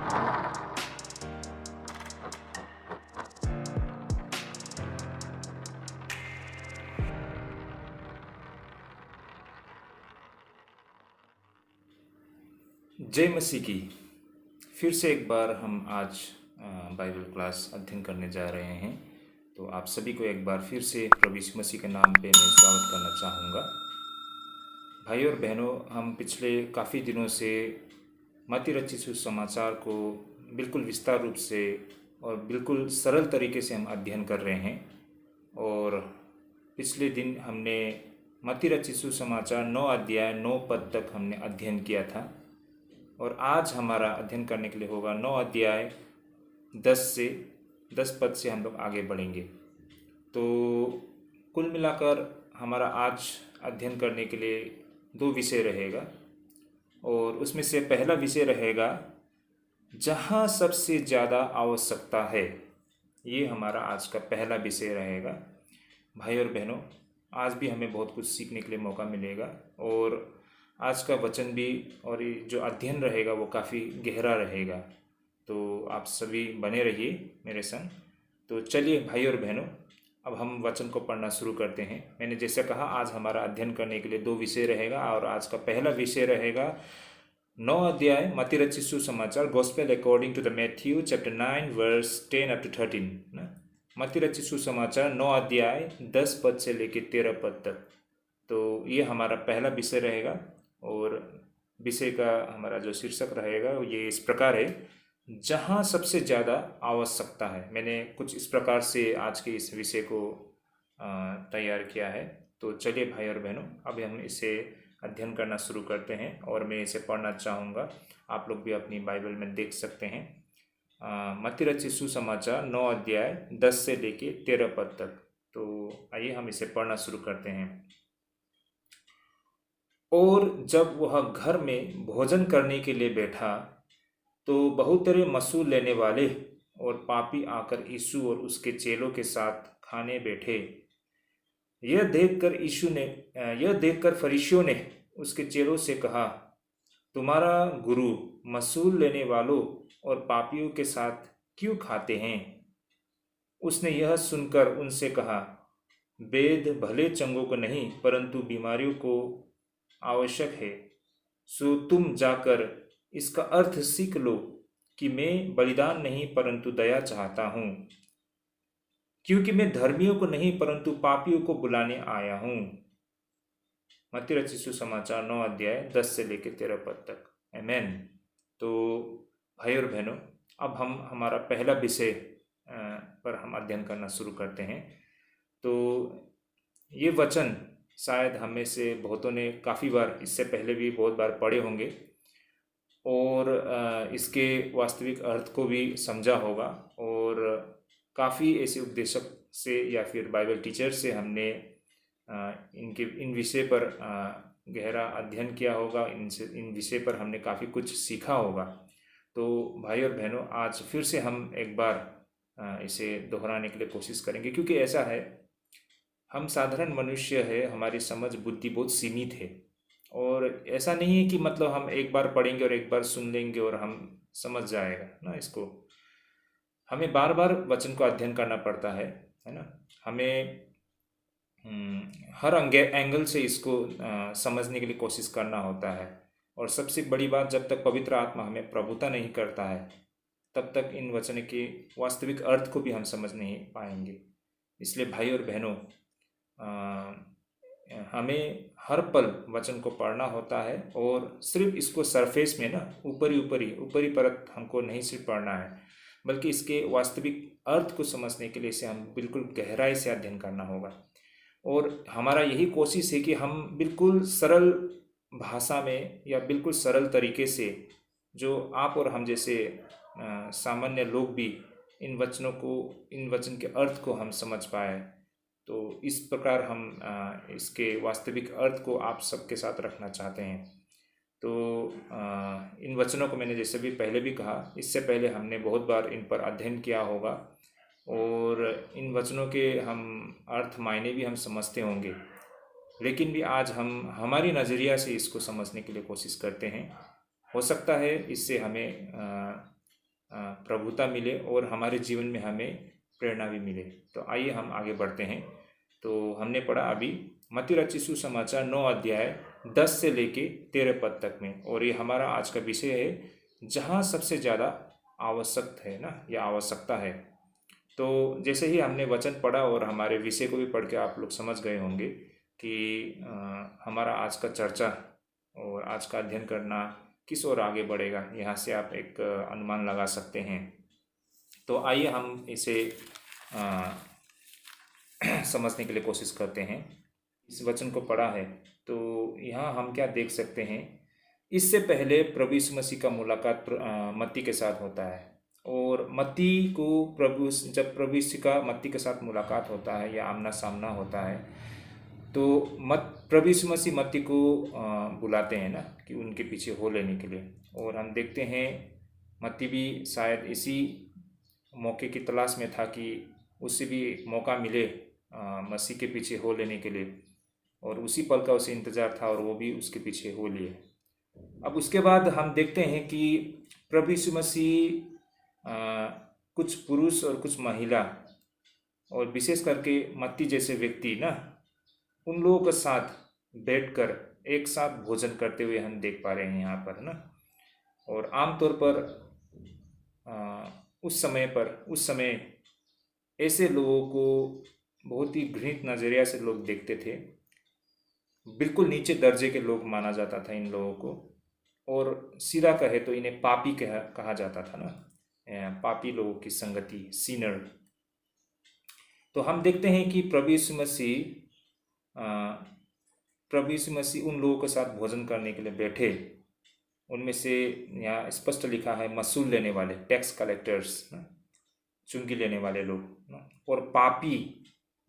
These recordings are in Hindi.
जय मसीह की। फिर से एक बार हम आज बाइबल क्लास अध्ययन करने जा रहे हैं। तो आप सभी को एक बार फिर से प्रभु यीशु मसीह के नाम पे मैं स्वागत करना चाहूँगा। भाई और बहनों, हम पिछले काफ़ी दिनों से मत्ती रचित सुसमाचार को बिल्कुल विस्तार रूप से और बिल्कुल सरल तरीके से हम अध्ययन कर रहे हैं। और पिछले दिन हमने मत्ती रचित सुसमाचार 9 अध्याय 9 पद तक हमने अध्ययन किया था। और आज हमारा अध्ययन करने के लिए होगा 9 अध्याय 10 पद से हम लोग आगे बढ़ेंगे। तो कुल मिलाकर हमारा आज अध्ययन करने के लिए 2 विषय रहेगा, और उसमें से पहला विषय रहेगा जहाँ सबसे ज़्यादा आवश्यकता है। ये हमारा आज का पहला विषय रहेगा। भाई और बहनों, आज भी हमें बहुत कुछ सीखने के लिए मौका मिलेगा, और आज का वचन भी और ये जो अध्ययन रहेगा वो काफ़ी गहरा रहेगा। तो आप सभी बने रहिए मेरे संग। तो चलिए भाई और बहनों, अब हम वचन को पढ़ना शुरू करते हैं। मैंने जैसे कहा, आज हमारा अध्ययन करने के लिए 2 विषय रहेगा, और आज का पहला विषय रहेगा 9 अध्याय मत्ती रचित सुसमाचार, gospel according to the Matthew chapter 9 verse 10 up to 13 ना। मत्ती रचित सुसमाचार 9 अध्याय 10 पद से लेकर 13 पद तक। तो ये हमारा पहला विषय रहेगा, और विषय का हमारा जो शीर्षक रहेगा ये इस प्रकार है, जहाँ सबसे ज़्यादा आवश्यकता है। मैंने कुछ इस प्रकार से आज के इस विषय को तैयार किया है। तो चलिए भाई और बहनों, अब हम इसे अध्ययन करना शुरू करते हैं, और मैं इसे पढ़ना चाहूँगा। आप लोग भी अपनी बाइबल में देख सकते हैं। मत्ती रचित सुसमाचार 9 अध्याय 10 से लेके 13 पद तक। तो आइए हम इसे पढ़ना शुरू करते हैं। और जब वह घर में भोजन करने के लिए बैठा, तो बहुत तरह मसूल लेने वाले और पापी आकर यीशु और उसके चेलों के साथ खाने बैठे। यह देखकर फरीसियों ने उसके चेलों से कहा, तुम्हारा गुरु मसूल लेने वालों और पापियों के साथ क्यों खाते हैं? उसने यह सुनकर उनसे कहा, वेद भले चंगों को नहीं परंतु बीमारियों को आवश्यक है। सो तुम जाकर इसका अर्थ सीख लो कि मैं बलिदान नहीं परंतु दया चाहता हूँ, क्योंकि मैं धर्मियों को नहीं परंतु पापियों को बुलाने आया हूँ। मत्ती रचित सुसमाचार 9 अध्याय 10 से लेकर 13 पद तक। आमेन। तो भाई और बहनों, अब हम हमारा पहला विषय पर हम अध्ययन करना शुरू करते हैं। तो ये वचन शायद हमें से बहुतों ने काफ़ी बार, इससे पहले भी बहुत बार पढ़े होंगे, और इसके वास्तविक अर्थ को भी समझा होगा। और काफ़ी ऐसे उपदेशक से या फिर बाइबल टीचर से हमने इन विषय पर गहरा अध्ययन किया होगा। इन विषय पर हमने काफ़ी कुछ सीखा होगा। तो भाई और बहनों, आज फिर से हम एक बार इसे दोहराने के लिए कोशिश करेंगे, क्योंकि ऐसा है, हम साधारण मनुष्य है, हमारी समझ बुद्धि बहुत सीमित है। और ऐसा नहीं है कि मतलब हम एक बार पढ़ेंगे और एक बार सुन लेंगे और हम समझ जाएगा ना। इसको हमें बार बार वचन को अध्ययन करना पड़ता है ना। हमें हर एंगल से इसको समझने के लिए कोशिश करना होता है। और सबसे बड़ी बात, जब तक पवित्र आत्मा हमें प्रभुता नहीं करता है, तब तक इन वचन के वास्तविक अर्थ को भी हम समझ नहीं पाएंगे। इसलिए भाई और बहनों, हमें हर पल वचन को पढ़ना होता है, और सिर्फ इसको सरफेस में ना, ऊपरी परत हमको नहीं सिर्फ पढ़ना है, बल्कि इसके वास्तविक अर्थ को समझने के लिए इसे हम बिल्कुल गहराई से अध्ययन करना होगा। और हमारा यही कोशिश है कि हम बिल्कुल सरल भाषा में या बिल्कुल सरल तरीके से, जो आप और हम जैसे सामान्य लोग भी इन वचन के अर्थ को हम समझ पाए। तो इस प्रकार हम इसके वास्तविक अर्थ को आप सबके साथ रखना चाहते हैं। तो इन वचनों को मैंने जैसे भी पहले भी कहा, इससे पहले हमने बहुत बार इन पर अध्ययन किया होगा, और इन वचनों के हम अर्थ मायने भी हम समझते होंगे। लेकिन भी आज हम हमारी नज़रिया से इसको समझने के लिए कोशिश करते हैं। हो सकता है इससे हमें प्रभुता मिले और हमारे जीवन में हमें प्रेरणा भी मिले। तो आइए हम आगे बढ़ते हैं। तो हमने पढ़ा अभी मत्ती रचित सुसमाचार 9 अध्याय 10 से लेके 13 पद तक में, और ये हमारा आज का विषय है जहाँ सबसे ज़्यादा आवश्यक है ना, या आवश्यकता है। तो जैसे ही हमने वचन पढ़ा और हमारे विषय को भी पढ़ के आप लोग समझ गए होंगे कि हमारा आज का चर्चा और आज का अध्ययन करना किस ओर आगे बढ़ेगा, यहाँ से आप एक अनुमान लगा सकते हैं। तो आइए हम इसे समझने के लिए कोशिश करते हैं। इस वचन को पढ़ा है तो यहाँ हम क्या देख सकते हैं। इससे पहले प्रभु यीशु मसीह का मुलाकात मत्ती के साथ होता है, और मत्ती को जब प्रभु यीशु का मत्ती के साथ मुलाकात होता है या आमना सामना होता है, तो प्रभु यीशु मसीह मत्ती को बुलाते हैं ना कि उनके पीछे हो लेने के लिए। और हम देखते हैं मत्ती भी शायद इसी मौके की तलाश में था कि उससे भी मौका मिले मसीह के पीछे हो लेने के लिए, और उसी पल का उसे इंतज़ार था और वो भी उसके पीछे हो लिए। अब उसके बाद हम देखते हैं कि प्रभु यीशु मसीह कुछ पुरुष और कुछ महिला, और विशेष करके मत्ती जैसे व्यक्ति ना, उन लोगों के साथ बैठकर एक साथ भोजन करते हुए हम देख पा रहे हैं यहाँ पर ना। और आमतौर पर उस समय ऐसे लोगों को बहुत ही घृणित नज़रिया से लोग देखते थे। बिल्कुल नीचे दर्जे के लोग माना जाता था इन लोगों को, और सीधा कहे तो इन्हें पापी कहा जाता था ना, पापी लोगों की संगति, सीनर। तो हम देखते हैं कि प्रभु यीशु मसीह उन लोगों के साथ भोजन करने के लिए बैठे। उनमें से यहाँ स्पष्ट लिखा है मसूल लेने वाले, टैक्स कलेक्टर्स, चुंगी लेने वाले लोग, और पापी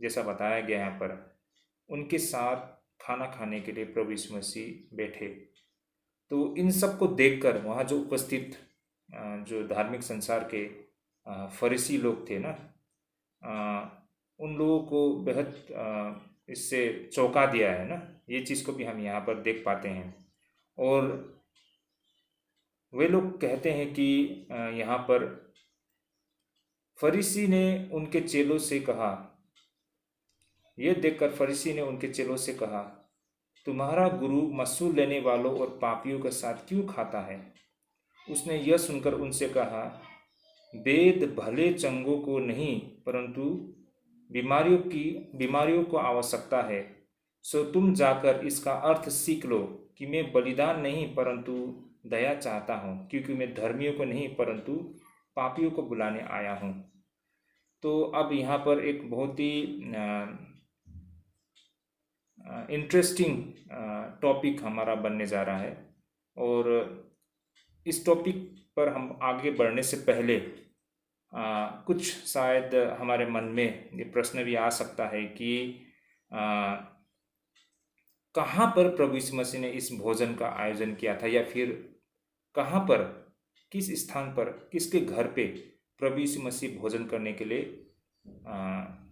जैसा बताया गया यहाँ पर, उनके साथ खाना खाने के लिए प्रभु यीशु मसीह बैठे। तो इन सब को देखकर वहाँ जो उपस्थित जो धार्मिक संसार के फरीसी लोग थे ना, उन लोगों को बेहद इससे चौंका दिया है ना। ये चीज़ को भी हम यहाँ पर देख पाते हैं। और वे लोग कहते हैं कि यहाँ पर फरीसी ने उनके चेलों से कहा, ये देखकर फरीसी ने उनके चेलों से कहा, तुम्हारा गुरु मसूल लेने वालों और पापियों के साथ क्यों खाता है? उसने यह सुनकर उनसे कहा, वेद भले चंगों को नहीं परंतु बीमारियों को आवश्यकता है। सो तुम जाकर इसका अर्थ सीख लो कि मैं बलिदान नहीं परंतु दया चाहता हूँ, क्योंकि मैं धर्मियों को नहीं परंतु पापियों को बुलाने आया हूँ। तो अब यहाँ पर एक बहुत ही इंटरेस्टिंग टॉपिक हमारा बनने जा रहा है, और इस टॉपिक पर हम आगे बढ़ने से पहले कुछ शायद हमारे मन में ये प्रश्न भी आ सकता है कि कहाँ पर प्रभु यीशु मसीह ने इस भोजन का आयोजन किया था, या फिर कहाँ पर, किस स्थान पर, किसके घर पे प्रभु यीशु मसीह भोजन करने के लिए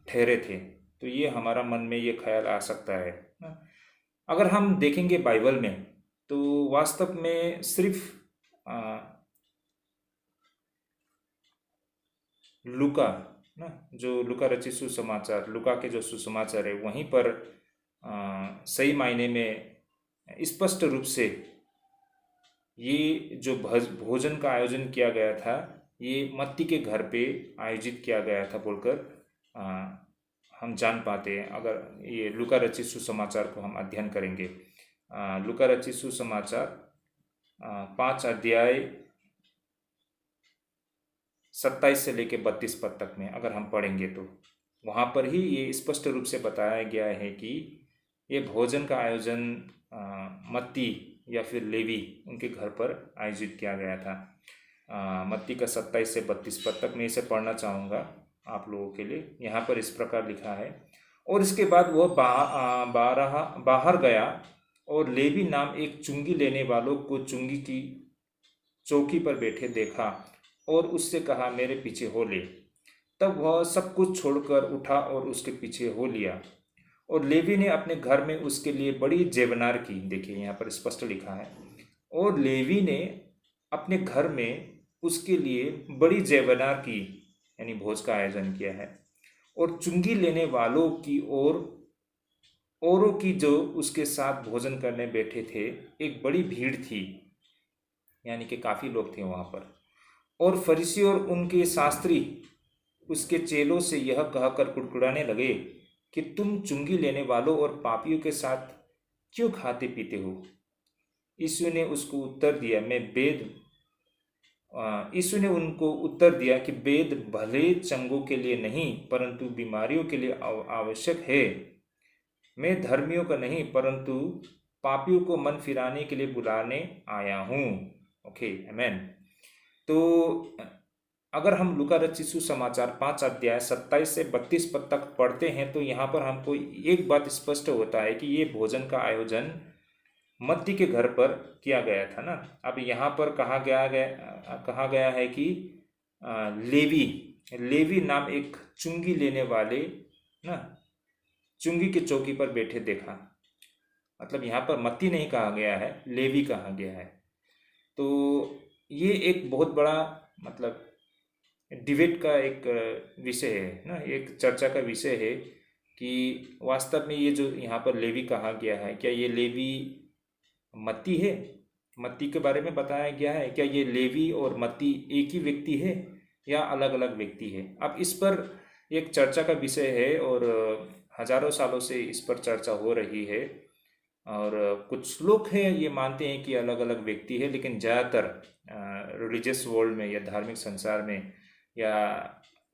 ठहरे थे। तो ये हमारा मन में ये ख्याल आ सकता है। अगर हम देखेंगे बाइबल में, तो वास्तव में सिर्फ लूका ना, जो लूका रचित सुसमाचार, लूका के जो सुसमाचार है, वहीं पर सही मायने में स्पष्ट रूप से ये जो भोजन का आयोजन किया गया था, ये मत्ती के घर पे आयोजित किया गया था बोलकर हम जान पाते हैं, अगर ये लूका रचित सुसमाचार को हम अध्ययन करेंगे। लूका रचित सुसमाचार 5 अध्याय 27 से लेके 32 पद तक में अगर हम पढ़ेंगे तो वहाँ पर ही ये स्पष्ट रूप से बताया गया है कि ये भोजन का आयोजन मत्ती या फिर लेवी उनके घर पर आयोजित किया गया था। मत्ती का 27 से 32 पद तक मैं इसे पढ़ना चाहूँगा आप लोगों के लिए। यहाँ पर इस प्रकार लिखा है, और इसके बाद वह बाहर गया और लेवी नाम एक चुंगी लेने वालों को चुंगी की चौकी पर बैठे देखा और उससे कहा, मेरे पीछे हो ले। तब वह सब कुछ छोड़कर उठा और उसके पीछे हो लिया। और लेवी ने अपने घर में उसके लिए बड़ी जेवनार की। देखिए यहाँ पर स्पष्ट लिखा है, और लेवी ने अपने घर में उसके लिए बड़ी जयवनार की यानी भोज का आयोजन किया है। और चुंगी लेने वालों की और औरों की जो उसके साथ भोजन करने बैठे थे, एक बड़ी भीड़ थी, यानी कि काफ़ी लोग थे वहाँ पर। और फरीसी और उनके शास्त्री उसके चेलों से यह कहकर कुड़कुड़ाने लगे कि तुम चुंगी लेने वालों और पापियों के साथ क्यों खाते पीते हो? यीशु ने उसको उत्तर दिया, मैं वेद यीशु ने उनको उत्तर दिया कि वेद भले चंगों के लिए नहीं परंतु बीमारियों के लिए आवश्यक है। मैं धर्मियों का नहीं परंतु पापियों को मन फिराने के लिए बुलाने आया हूँ। ओके, आमेन। तो अगर हम लूका रचित सुसमाचार 5 अध्याय 27 से 32 पद तक पढ़ते हैं तो यहाँ पर हमको एक बात स्पष्ट होता है कि ये भोजन का आयोजन मत्ती के घर पर किया गया था ना। अब यहाँ पर कहा गया है कि लेवी लेवी नाम एक चुंगी लेने वाले ना चुंगी की चौकी पर बैठे देखा। मतलब यहाँ पर मत्ती नहीं कहा गया है, लेवी कहा गया है। तो ये एक बहुत बड़ा मतलब डिबेट का एक विषय है ना, एक चर्चा का विषय है कि वास्तव में ये जो यहाँ पर लेवी कहा गया है, क्या ये लेवी मत्ती है? मत्ती के बारे में बताया गया है, क्या ये लेवी और मत्ती एक ही व्यक्ति है या अलग अलग व्यक्ति है? अब इस पर एक चर्चा का विषय है और हजारों सालों से इस पर चर्चा हो रही है। और कुछ लोग हैं ये मानते हैं कि अलग अलग व्यक्ति है, लेकिन ज़्यादातर रिलीजियस वर्ल्ड में या धार्मिक संसार में या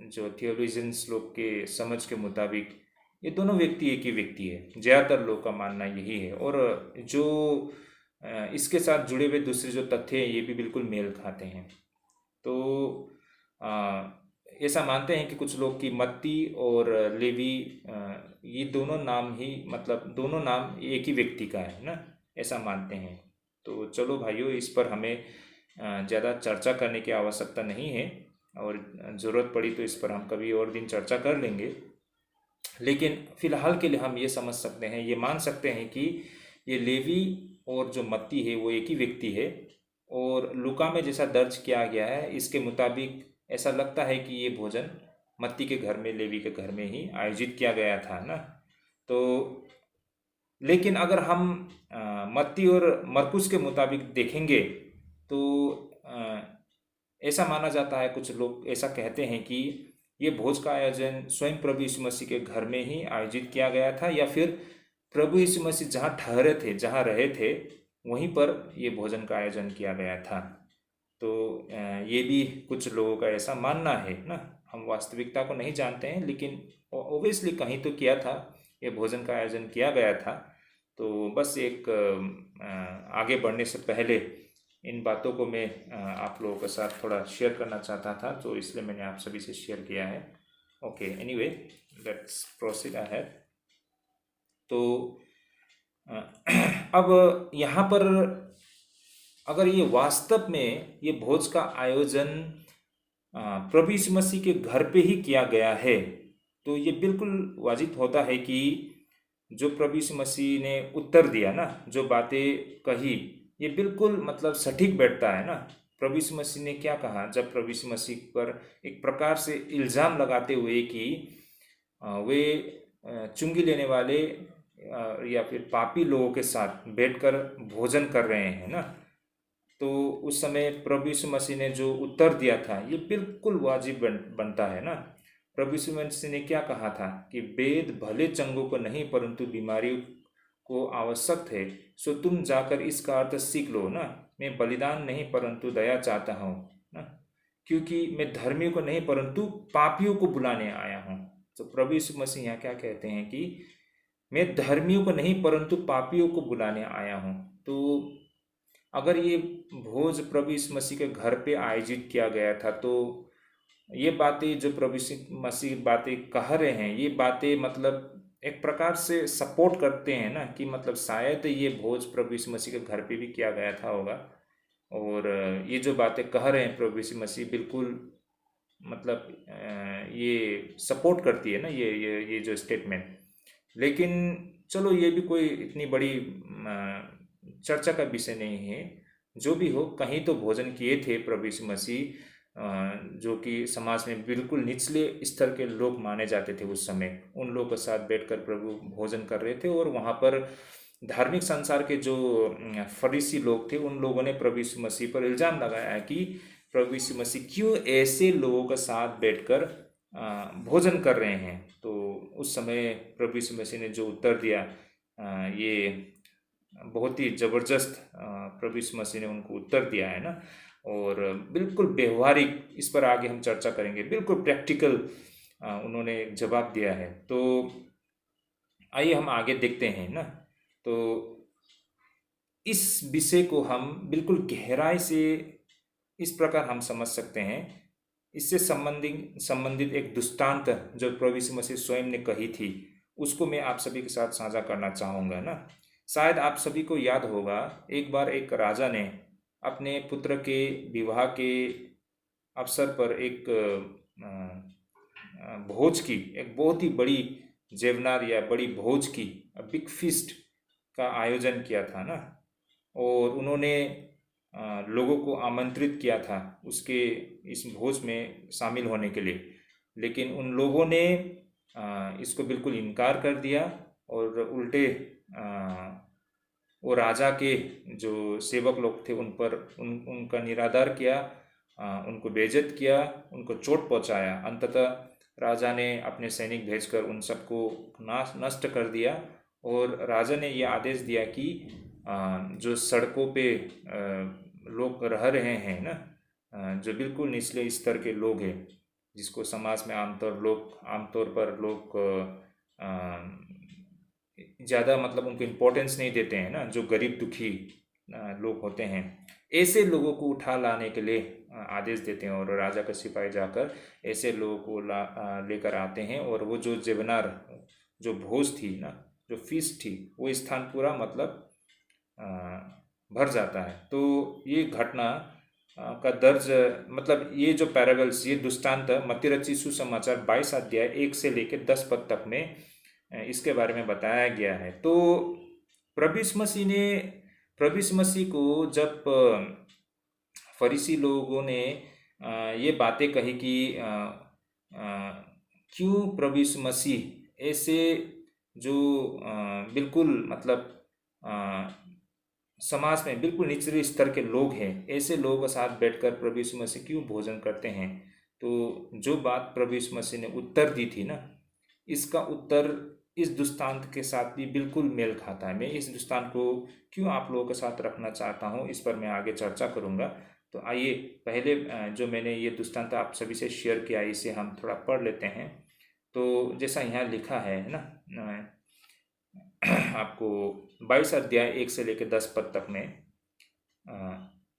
जो थियोलॉजियंस लोग के समझ के मुताबिक ये दोनों व्यक्ति एक ही व्यक्ति है। ज़्यादातर लोग का मानना यही है। और जो इसके साथ जुड़े हुए दूसरे जो तथ्य हैं ये भी बिल्कुल मेल खाते हैं। तो ऐसा मानते हैं कि कुछ लोग कि मत्ती और लेवी ये दोनों नाम ही मतलब दोनों नाम एक ही व्यक्ति का है ना, ऐसा मानते हैं। तो चलो भाइयों, इस पर हमें ज़्यादा चर्चा करने की आवश्यकता नहीं है और ज़रूरत पड़ी तो इस पर हम कभी और दिन चर्चा कर लेंगे। लेकिन फ़िलहाल के लिए हम ये समझ सकते हैं, ये मान सकते हैं कि ये लेवी और जो मत्ती है वो एक ही व्यक्ति है। और लूका में जैसा दर्ज किया गया है इसके मुताबिक ऐसा लगता है कि ये भोजन मत्ती के घर में, लेवी के घर में ही आयोजित किया गया था ना। तो लेकिन अगर हम मत्ती और मरकुस के मुताबिक देखेंगे तो ऐसा माना जाता है, कुछ लोग ऐसा कहते हैं कि ये भोज का आयोजन स्वयं प्रभु यीशु मसीह के घर में ही आयोजित किया गया था या फिर प्रभु यीशु मसीह जहाँ ठहरे थे, जहाँ रहे थे, वहीं पर ये भोजन का आयोजन किया गया था। तो ये भी कुछ लोगों का ऐसा मानना है ना। हम वास्तविकता को नहीं जानते हैं, लेकिन ओबियसली कहीं तो किया था, ये भोजन का आयोजन किया गया था। तो बस एक आगे बढ़ने से पहले इन बातों को मैं आप लोगों के साथ थोड़ा शेयर करना चाहता था, तो इसलिए मैंने आप सभी से शेयर किया है। Okay, anyway let's proceed ahead. तो अब यहाँ पर अगर ये वास्तव में ये भोज का आयोजन प्रभु यीशु मसीह के घर पे ही किया गया है तो ये बिल्कुल वाजिब होता है कि जो प्रभु यीशु मसीह ने उत्तर दिया ना, जो बातें कही, ये बिल्कुल मतलब सटीक बैठता है ना। प्रभु यीशु मसीह ने क्या कहा जब प्रभु यीशु मसीह पर एक प्रकार से इल्ज़ाम लगाते हुए कि वे चुंगी लेने वाले या फिर पापी लोगों के साथ बैठकर भोजन कर रहे हैं ना, तो उस समय प्रभु यीशु मसीह ने जो उत्तर दिया था ये बिल्कुल वाजिब बनता है ना। प्रभु यीशु मसीह ने क्या कहा था कि वेद भले चंगों को नहीं परंतु बीमारियों को आवश्यक है, सो तुम जाकर इसका अर्थ सीख लो ना। मैं बलिदान नहीं परंतु दया चाहता हूँ ना, क्योंकि मैं धर्मियों को नहीं परंतु पापियों को बुलाने आया हूँ। तो प्रभु यीशु मसीह यहाँ क्या कहते हैं कि मैं धर्मियों को नहीं परंतु पापियों को बुलाने आया हूँ। तो अगर ये भोज प्रभु यीशु मसीह के घर पे आयोजित किया गया था तो ये बातें जो प्रभु यीशु मसीह बातें कह रहे हैं, ये बातें मतलब एक प्रकार से सपोर्ट करते हैं ना कि मतलब शायद ये भोज प्रभु यीशु मसीह के घर पे भी किया गया था होगा। और ये जो बातें कह रहे हैं प्रभु यीशु मसीह बिल्कुल मतलब ये सपोर्ट करती है ना ये जो स्टेटमेंट। लेकिन चलो ये भी कोई इतनी बड़ी चर्चा का विषय नहीं है। जो भी हो, कहीं तो भोजन किए थे प्रभु यीशु मसीह, जो कि समाज में बिल्कुल निचले स्तर के लोग माने जाते थे उस समय, उन लोगों के साथ बैठकर प्रभु भोजन कर रहे थे। और वहाँ पर धार्मिक संसार के जो फरीसी लोग थे, उन लोगों ने प्रभु यीशु मसीह पर इल्ज़ाम लगाया कि प्रभु यीशु मसीह क्यों ऐसे लोगों के साथ बैठकर भोजन कर रहे हैं। तो उस समय प्रभु यीशु मसीह ने जो उत्तर दिया, ये बहुत ही ज़बरदस्त प्रभु यीशु मसीह ने उनको उत्तर दिया है ना, और बिल्कुल व्यवहारिक, इस पर आगे हम चर्चा करेंगे, बिल्कुल प्रैक्टिकल उन्होंने जवाब दिया है। तो आइए हम आगे देखते हैं ना। तो इस विषय को हम बिल्कुल गहराई से इस प्रकार हम समझ सकते हैं। इससे संबंधित एक दृष्टांत जो प्रभु यीशु मसीह स्वयं ने कही थी, उसको मैं आप सभी के साथ साझा करना चाहूँगा ना। शायद आप सभी को याद होगा, एक बार एक राजा ने अपने पुत्र के विवाह के अवसर पर एक भोज की, एक बहुत ही बड़ी जेवनार या बड़ी भोज की, बिग फीस्ट का आयोजन किया था ना। और उन्होंने लोगों को आमंत्रित किया था उसके इस भोज में शामिल होने के लिए, लेकिन उन लोगों ने इसको बिल्कुल इनकार कर दिया और उल्टे वो राजा के जो सेवक लोग थे उन पर उनका निरादर किया, उनको बेइज्जत किया, उनको चोट पहुंचाया। अंततः राजा ने अपने सैनिक भेजकर उन सबको नष्ट कर दिया। और राजा ने यह आदेश दिया कि जो सड़कों पे लोग रह रहे हैं ना, जो बिल्कुल निचले स्तर के लोग हैं, जिसको समाज में आमतौर पर लोग ज़्यादा मतलब उनको इम्पोर्टेंस नहीं देते हैं ना, जो गरीब दुखी लोग होते हैं, ऐसे लोगों को उठा लाने के लिए आदेश देते हैं। और राजा का सिपाही जाकर ऐसे लोगों को लेकर आते हैं। और वो जो जेवनार, जो भोज थी ना, जो फीस्ट थी, वो स्थान पूरा मतलब भर जाता है। तो ये घटना का दर्ज मतलब ये जो पैराबल्स, ये दृष्टांत मत्ती रचित सुसमाचार 22 अध्याय 1 से लेकर 10 पद तक में इसके बारे में बताया गया है। तो प्रभु यीशु मसीह को जब फरीसी लोगों ने ये बातें कही कि क्यों प्रभु यीशु मसीह ऐसे जो बिल्कुल मतलब समाज में बिल्कुल निचले स्तर के लोग हैं, ऐसे लोगों के साथ बैठकर प्रभु यीशु मसीह क्यों भोजन करते हैं। तो जो बात प्रभु यीशु मसीह ने उत्तर दी थी ना, इसका उत्तर इस दृष्टांत के साथ भी बिल्कुल मेल खाता है। मैं इस दृष्टांत को क्यों आप लोगों के साथ रखना चाहता हूँ, इस पर मैं आगे चर्चा करूँगा। तो आइए पहले जो मैंने ये दृष्टांत आप सभी से शेयर किया, इसे हम थोड़ा पढ़ लेते हैं। तो जैसा यहाँ लिखा है ना, आपको 22 अध्याय 1 से लेकर 10 पद तक में,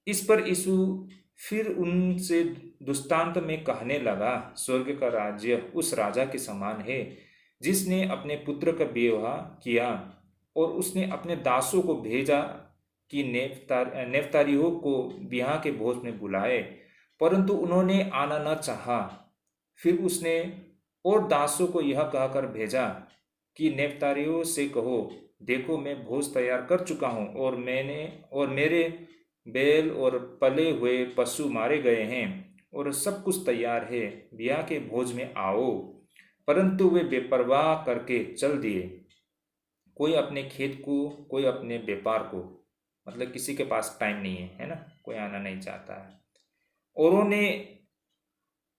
इस पर यीशु फिर उनसे दृष्टांत में कहने लगा, स्वर्ग का राज्य उस राजा के समान है जिसने अपने पुत्र का विवाह किया, और उसने अपने दासों को भेजा कि नेफ्तालियों को ब्याह के भोज में बुलाए, परंतु उन्होंने आना न चाहा। फिर उसने और दासों को यह कहकर भेजा कि नेफ्तालियों से कहो, देखो मैं भोज तैयार कर चुका हूँ, और मेरे बैल और पले हुए पशु मारे गए हैं, और सब कुछ तैयार है, ब्याह के भोज में आओ। परंतु वे बेपरवाह करके चल दिए, कोई अपने खेत को, कोई अपने व्यापार को, मतलब किसी के पास टाइम नहीं है ना, कोई आना नहीं चाहता है। औरों ने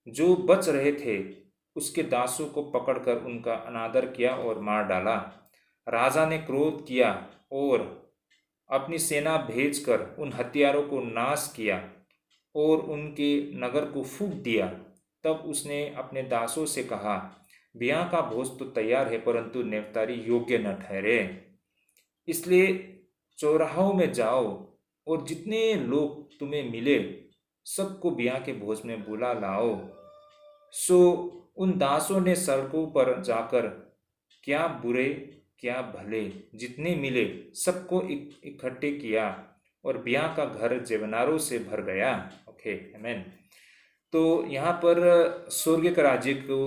जो बच रहे थे उसके दासों को पकड़कर उनका अनादर किया और मार डाला। राजा ने क्रोध किया और अपनी सेना भेजकर उन हथियारों को नाश किया और उनके नगर को फूंक दिया। तब उसने अपने दासों से कहा, ब्याह का भोज तो तैयार है, परंतु नेफ्ताली योग्य न ठहरे। इसलिए चौराहों में जाओ और जितने लोग तुम्हें मिले सबको ब्याह के भोज में बुला लाओ। सो उन दासों ने सड़कों पर जाकर क्या बुरे क्या भले जितने मिले सबको इकट्ठे किया, और ब्याह का घर जेवनारों से भर गया। ओके, आमीन। तो यहाँ पर स्वर्ग के राज्य को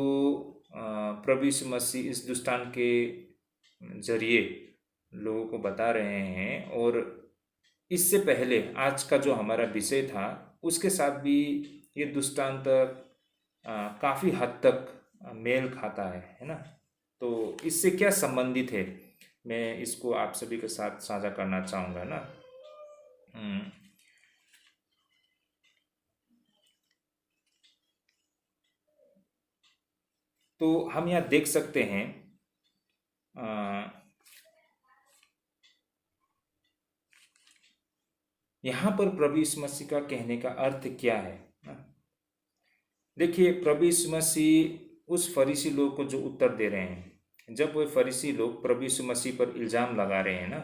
प्रभु यीशु मसीह इस दुष्टान के जरिए लोगों को बता रहे हैं। और इससे पहले आज का जो हमारा विषय था उसके साथ भी ये दृष्टांत काफ़ी हद तक मेल खाता है ना। तो इससे क्या संबंधित है, मैं इसको आप सभी के साथ साझा करना चाहूँगा ना। हम्म, तो हम यहाँ देख सकते हैं अ, यहाँ पर प्रभु यीशु मसीह का कहने का अर्थ क्या है ना। देखिए, प्रभु यीशु मसीह उस फरीसी लोग को जो उत्तर दे रहे हैं, जब वो फरीसी लोग प्रभु यीशु मसीह पर इल्ज़ाम लगा रहे हैं ना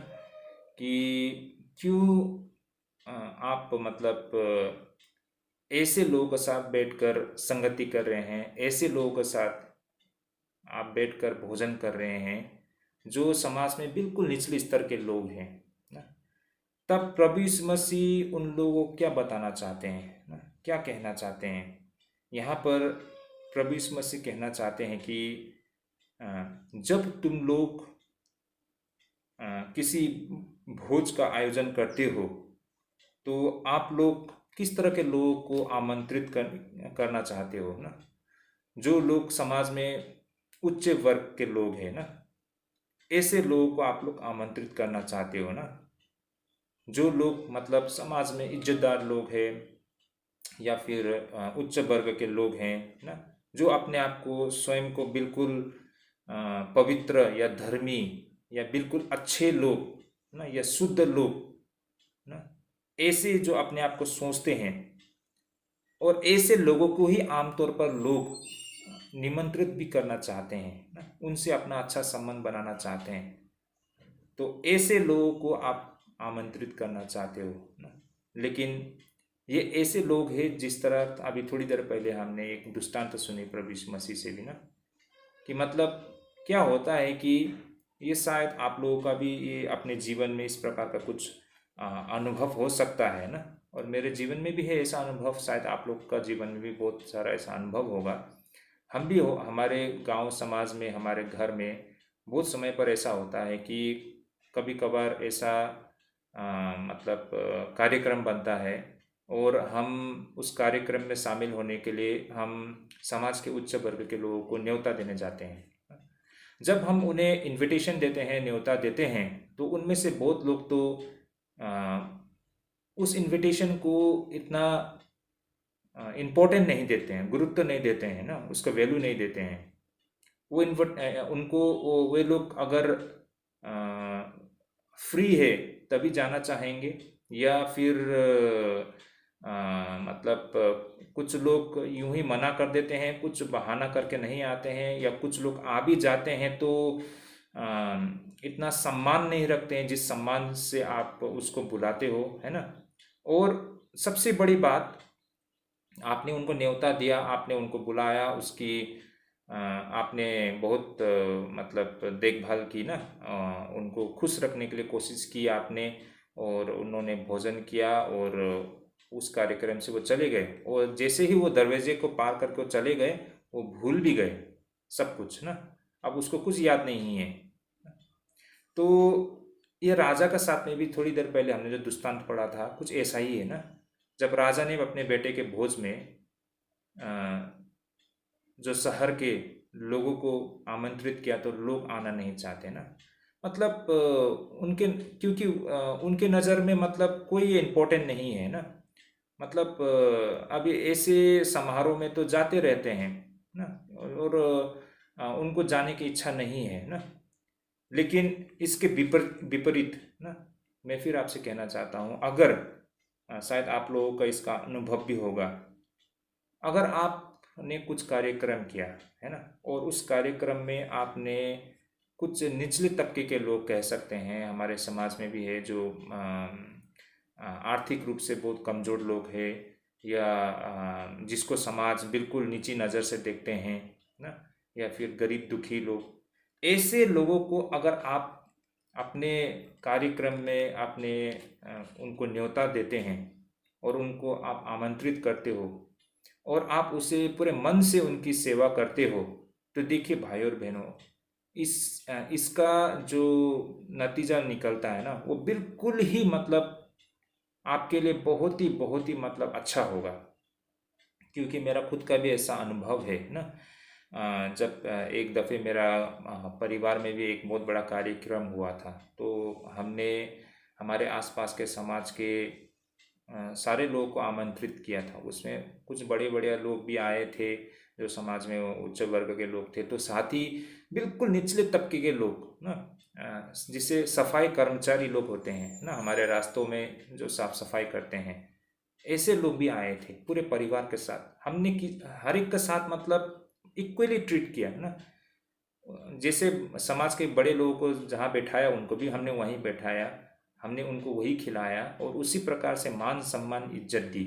कि क्यों आप मतलब ऐसे लोगों के साथ बैठकर संगति कर रहे हैं, ऐसे लोगों के साथ आप बैठकर भोजन कर रहे हैं जो समाज में बिल्कुल निचले स्तर के लोग हैं ना। तब प्रभु यीशु मसीह उन लोगों को क्या बताना चाहते हैं ना, क्या कहना चाहते हैं यहाँ पर। प्रभु यीशु मसीह कहना चाहते हैं कि जब तुम लोग किसी भोज का आयोजन करते हो तो आप लोग किस तरह के लोगों को करना चाहते हो ना। जो लोग समाज में उच्च वर्ग के लोग हैं ना, ऐसे लोगों को आप लोग आमंत्रित करना चाहते हो ना। जो लोग मतलब समाज में इज्जतदार लोग हैं या फिर उच्च वर्ग के लोग हैं ना, जो अपने आप को स्वयं को बिल्कुल पवित्र या धर्मी या बिल्कुल अच्छे लोग ना या शुद्ध लोग ना, ऐसे जो अपने आप को सोचते हैं, और ऐसे लोगों को ही आमतौर पर लोग निमंत्रित भी करना चाहते हैं ना, उनसे अपना अच्छा संबंध बनाना चाहते हैं। तो ऐसे लोगों को आप आमंत्रित करना चाहते हो ना। लेकिन ये ऐसे लोग हैं, जिस तरह अभी थोड़ी देर पहले हमने एक दृष्टांत सुनी प्रभु यीशु मसीह से भी ना, कि मतलब क्या होता है कि ये शायद आप लोगों का भी ये अपने जीवन में इस प्रकार का कुछ अनुभव हो सकता है ना। और मेरे जीवन में भी है ऐसा अनुभव, शायद आप लोग का जीवन में भी बहुत सारा ऐसा अनुभव होगा। हम भी हो, हमारे गांव समाज में, हमारे घर में बहुत समय पर ऐसा होता है कि कभी कभार ऐसा मतलब कार्यक्रम बनता है और हम उस कार्यक्रम में शामिल होने के लिए हम समाज के उच्च वर्ग के लोगों को न्योता देने जाते हैं। जब हम उन्हें इनविटेशन देते हैं, न्योता देते हैं, तो उनमें से बहुत लोग तो उस इनविटेशन को इतना इम्पोर्टेंट नहीं देते हैं, गुरुत्व नहीं देते हैं ना, उसका वैल्यू नहीं देते हैं। वो उनको वे लोग अगर फ्री है तभी जाना चाहेंगे, या फिर मतलब कुछ लोग यूं ही मना कर देते हैं, कुछ बहाना करके नहीं आते हैं, या कुछ लोग आ भी जाते हैं तो इतना सम्मान नहीं रखते हैं जिस सम्मान से आप उसको बुलाते हो, है ना। और सबसे बड़ी बात, आपने उनको न्योता दिया, आपने उनको बुलाया, उसकी आपने बहुत मतलब देखभाल की ना, उनको खुश रखने के लिए कोशिश की आपने, और उन्होंने भोजन किया और उस कार्यक्रम से वो चले गए। और जैसे ही वो दरवाजे को पार करके वो चले गए, वो भूल भी गए सब कुछ ना, अब उसको कुछ याद नहीं है। तो ये राजा का साथ में भी थोड़ी देर पहले हमने जो दृष्टांत पढ़ा था, कुछ ऐसा ही है ना। जब राजा ने अपने बेटे के भोज में जो शहर के लोगों को आमंत्रित किया, तो लोग आना नहीं चाहते ना। मतलब उनके, क्योंकि उनके नज़र में मतलब कोई इम्पोर्टेंट नहीं है ना। मतलब अभी ऐसे समारोह में तो जाते रहते हैं ना, और उनको जाने की इच्छा नहीं है ना। लेकिन इसके विपरीत ना, मैं फिर आपसे कहना चाहता हूँ, अगर शायद आप लोगों का इसका अनुभव भी होगा, अगर आपने कुछ कार्यक्रम किया है ना, और उस कार्यक्रम में आपने कुछ निचले तबके के लोग कह सकते हैं, हमारे समाज में भी है जो आर्थिक रूप से बहुत कमज़ोर लोग हैं, या जिसको समाज बिल्कुल नीची नज़र से देखते हैं ना, या फिर गरीब दुखी लोग, ऐसे लोगों को अगर आप अपने कार्यक्रम में आपने उनको न्योता देते हैं और उनको आप आमंत्रित करते हो, और आप उसे पूरे मन से उनकी सेवा करते हो, तो देखिए भाई और बहनों, इसका जो नतीजा निकलता है ना, वो बिल्कुल ही मतलब आपके लिए बहुत ही मतलब अच्छा होगा। क्योंकि मेरा खुद का भी ऐसा अनुभव है ना। जब एक दफ़े मेरा परिवार में भी एक बहुत बड़ा कार्यक्रम हुआ था, तो हमने हमारे आसपास के समाज के सारे लोगों को आमंत्रित किया था। उसमें कुछ बड़े बड़े लोग भी आए थे, जो समाज में उच्च वर्ग के लोग थे, तो साथ ही बिल्कुल निचले तबके के लोग ना, जिसे सफाई कर्मचारी लोग होते हैं ना, हमारे रास्तों में जो साफ सफाई करते हैं, ऐसे लोग भी आए थे पूरे परिवार के साथ। हमने कि हर एक के साथ मतलब इक्वली ट्रीट किया ना। जैसे समाज के बड़े लोगों को जहाँ बैठाया, उनको भी हमने वहीं बैठाया, हमने उनको वही खिलाया और उसी प्रकार से मान सम्मान इज्जत दी।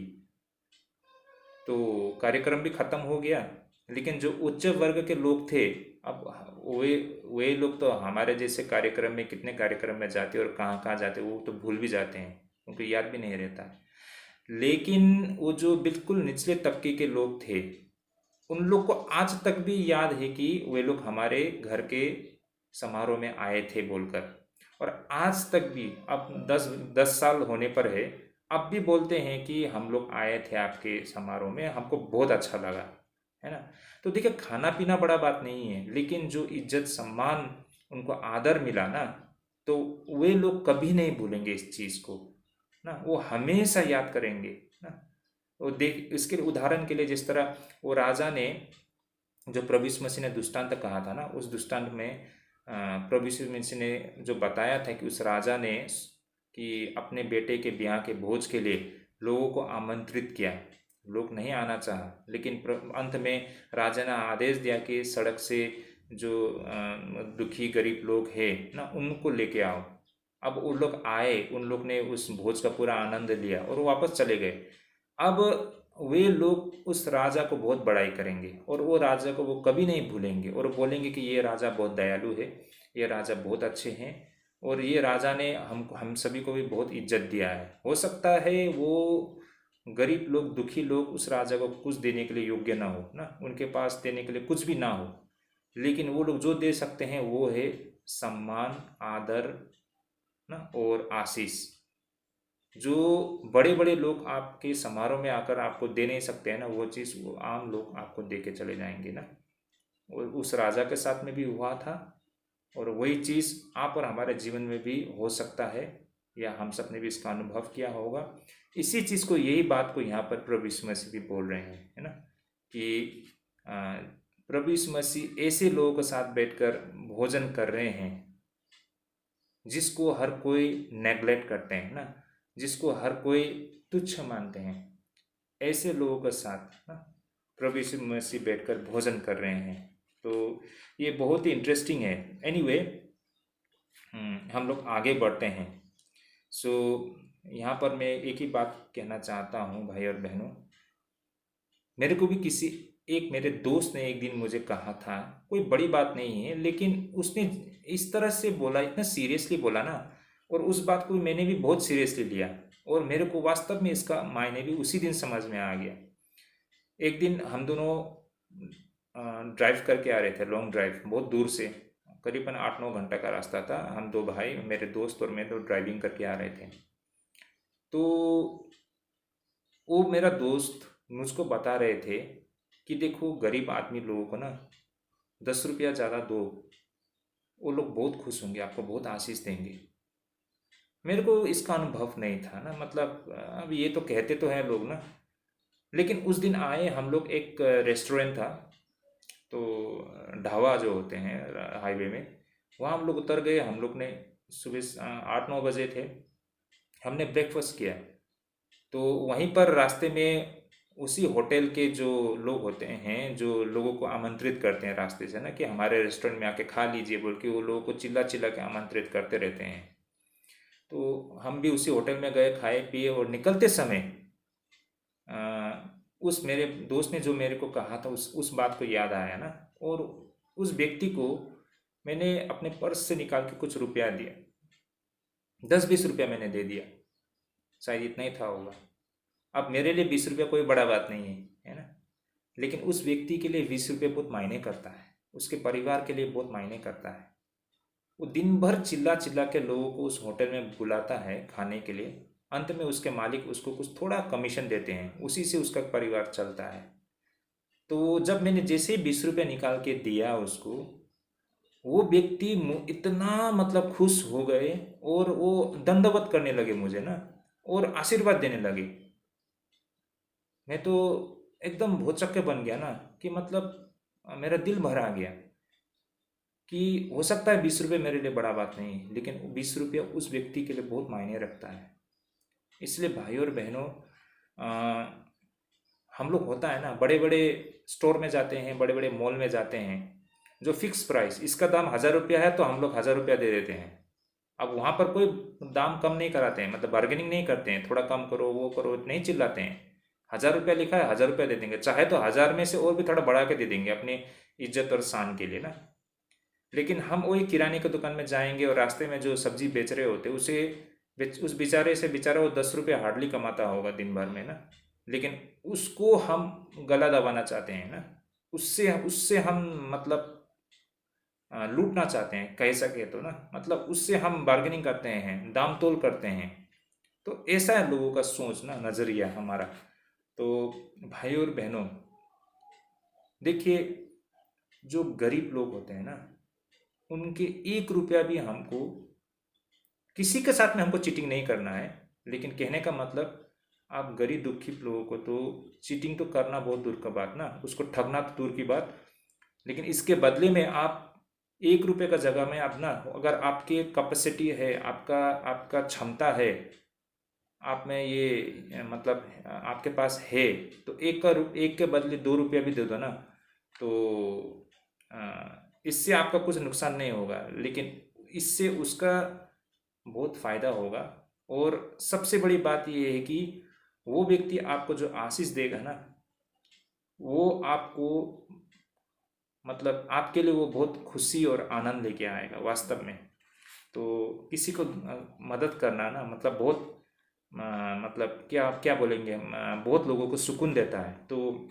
तो कार्यक्रम भी ख़त्म हो गया। लेकिन जो उच्च वर्ग के लोग थे, अब वे वे लोग तो हमारे जैसे कार्यक्रम में, कितने कार्यक्रम में जाते और कहाँ कहाँ जाते वो तो भूल भी जाते हैं, उनको याद भी नहीं रहता है। लेकिन वो जो बिल्कुल निचले तबके के लोग थे, उन लोग को आज तक भी याद है कि वे लोग हमारे घर के समारोह में आए थे बोलकर। और आज तक भी, अब 10 साल होने पर है, अब भी बोलते हैं कि हम लोग आए थे आपके समारोह में, हमको बहुत अच्छा लगा, है ना। तो देखिए, खाना पीना बड़ा बात नहीं है, लेकिन जो इज्जत सम्मान, उनको आदर मिला ना, तो वे लोग कभी नहीं भूलेंगे इस चीज़ को ना, वो हमेशा याद करेंगे ना। वो देख, इसके उदाहरण के लिए, जिस तरह वो राजा ने, जो प्रभु यीशु मसीह ने दृष्टांत कहा था ना, उस दृष्टांत में प्रभु यीशु मसीह ने जो बताया था कि उस राजा ने कि अपने बेटे के ब्याह के भोज के लिए लोगों को आमंत्रित किया, लोग नहीं आना चाहा, लेकिन अंत में राजा ने आदेश दिया कि सड़क से जो दुखी गरीब लोग हैं ना, उनको लेके आओ। अब उन लोग आए, उन लोग ने उस भोज का पूरा आनंद लिया और वो वापस चले गए। अब वे लोग उस राजा को बहुत बड़ाई करेंगे और वो राजा को वो कभी नहीं भूलेंगे और बोलेंगे कि ये राजा बहुत दयालु है, ये राजा बहुत अच्छे हैं और ये राजा ने हम सभी को भी बहुत इज्जत दिया है। हो सकता है वो गरीब लोग, दुखी लोग उस राजा को कुछ देने के लिए योग्य ना हो ना, उनके पास देने के लिए कुछ भी ना हो, लेकिन वो लोग जो दे सकते हैं वो है सम्मान, आदर ना और आशीष। जो बड़े बड़े लोग आपके समारोह में आकर आपको दे नहीं सकते हैं ना, वो चीज़ वो आम लोग आपको दे के चले जाएंगे ना। और उस राजा के साथ में भी हुआ था, और वही चीज़ आप और हमारे जीवन में भी हो सकता है, या हम सब ने भी इसका अनुभव किया होगा। इसी चीज़ को, यही बात को यहाँ पर प्रभु यीशु मसीह भी बोल रहे हैं, है ना, कि प्रभु यीशु मसीह ऐसे लोगों के साथ बैठकर भोजन कर रहे हैं जिसको हर कोई नेग्लेक्ट करते हैं ना, जिसको हर कोई तुच्छ मानते हैं, ऐसे लोगों के साथ ना प्रभु यीशु मसीह बैठकर भोजन कर रहे हैं। तो ये बहुत ही इंटरेस्टिंग है। एनीवे, हम लोग आगे बढ़ते हैं। सो यहाँ पर मैं एक ही बात कहना चाहता हूँ भाई और बहनों, मेरे को भी एक मेरे दोस्त ने एक दिन मुझे कहा था, कोई बड़ी बात नहीं है, लेकिन उसने इस तरह से बोला, इतना सीरियसली बोला ना, और उस बात को मैंने भी बहुत सीरियसली लिया और मेरे को वास्तव में इसका मायने भी उसी दिन समझ में आ गया। एक दिन हम दोनों ड्राइव करके आ रहे थे, लॉन्ग ड्राइव, बहुत दूर से, करीबन 8-9 घंटा का रास्ता था। हम दो भाई, मेरे दोस्त और मैं, तो ड्राइविंग करके आ रहे थे। तो वो मेरा दोस्त मुझको बता रहे थे कि देखो, गरीब आदमी लोगों को ना 10 रुपया ज़्यादा दो, वो लोग बहुत खुश होंगे, आपको बहुत आशीष देंगे। मेरे को इसका अनुभव नहीं था ना, मतलब अब ये तो कहते तो हैं लोग ना, लेकिन उस दिन आए हम लोग, एक रेस्टोरेंट था, तो ढाबा जो होते हैं हाईवे में, वहाँ हम लोग उतर गए। हम लोग ने सुबह 8-9 बजे थे, हमने ब्रेकफास्ट किया। तो वहीं पर रास्ते में उसी होटल के जो लोग होते हैं, जो लोगों को आमंत्रित करते हैं रास्ते से ना, कि हमारे रेस्टोरेंट में आके खा लीजिए बोल के, वो लोगों को चिल्ला चिल्ला के आमंत्रित करते रहते हैं। तो हम भी उसी होटल में गए, खाए पिए, और निकलते समय उस मेरे दोस्त ने जो मेरे को कहा था, उस बात को याद आया ना, और उस व्यक्ति को मैंने अपने पर्स से निकाल के कुछ रुपया दिया, 10-20 रुपया मैंने दे दिया, शायद इतना ही था होगा। अब मेरे लिए 20 रुपया कोई बड़ा बात नहीं है ना, लेकिन उस व्यक्ति के लिए 20 रुपये बहुत मायने करता है, उसके परिवार के लिए बहुत मायने करता है। वो दिन भर चिल्ला चिल्ला के लोगों को उस होटल में बुलाता है खाने के लिए। अंत में उसके मालिक उसको कुछ थोड़ा कमीशन देते हैं, उसी से उसका परिवार चलता है। तो जब मैंने जैसे ही 20 रुपये निकाल के दिया उसको, वो व्यक्ति इतना मतलब खुश हो गए और वो दंडवत करने लगे मुझे ना, और आशीर्वाद देने लगे। मैं तो एकदम भौचक्के बन गया ना, कि मतलब मेरा दिल भर आ गया कि हो सकता है 20 रुपये मेरे लिए बड़ा बात नहीं है, लेकिन 20 रुपया उस व्यक्ति के लिए बहुत मायने रखता है। इसलिए भाई और बहनों, हम लोग होता है ना, बड़े बड़े स्टोर में जाते हैं, बड़े बड़े मॉल में जाते हैं, जो फिक्स प्राइस, इसका दाम 1000 रुपया है, तो हम लोग 1000 रुपया दे देते हैं। अब वहाँ पर कोई दाम कम नहीं कराते हैं, मतलब बार्गेनिंग नहीं करते हैं, थोड़ा कम करो वो करो नहीं चिल्लाते हैं। 1000 रुपया लिखा है, 1000 रुपया दे देंगे, चाहे तो 1000 में से और भी थोड़ा बढ़ा के दे देंगे अपनी इज्जत और शान के लिए ना। लेकिन हम वही किराने की दुकान में जाएंगे और रास्ते में जो सब्जी बेच रहे होते उसे उस बेचारे से, बेचारा वो 10 रुपये हार्डली कमाता होगा दिन भर में ना, लेकिन उसको हम गला दबाना चाहते हैं ना, उससे उससे हम मतलब लूटना चाहते हैं, कह सके तो ना, मतलब उससे हम बार्गेनिंग करते हैं, दाम तोल करते हैं। तो ऐसा है लोगों का सोच ना, नज़रिया हमारा। तो भाई और बहनों, देखिए, जो गरीब लोग होते हैं ना, उनके 1 रुपया भी हमको, किसी के साथ में हमको चीटिंग नहीं करना है, लेकिन कहने का मतलब, आप गरीब दुखी लोगों को तो चीटिंग तो करना बहुत दूर का बात ना, उसको ठगना तो दूर की बात, लेकिन इसके बदले में आप 1 रुपये का जगह में आप ना, अगर आपके कैपेसिटी है, आपका आपका क्षमता है, आप में ये मतलब आपके पास है, तो एक के बदले 2 रुपया भी दे दो ना, तो इससे आपका कुछ नुकसान नहीं होगा, लेकिन इससे उसका बहुत फायदा होगा। और सबसे बड़ी बात ये है कि वो व्यक्ति आपको जो आशीष देगा ना, वो आपको मतलब आपके लिए वो बहुत खुशी और आनंद लेके आएगा वास्तव में। तो किसी को मदद करना ना, मतलब बहुत मतलब क्या क्या बोलेंगे हम, बहुत लोगों को सुकून देता है। तो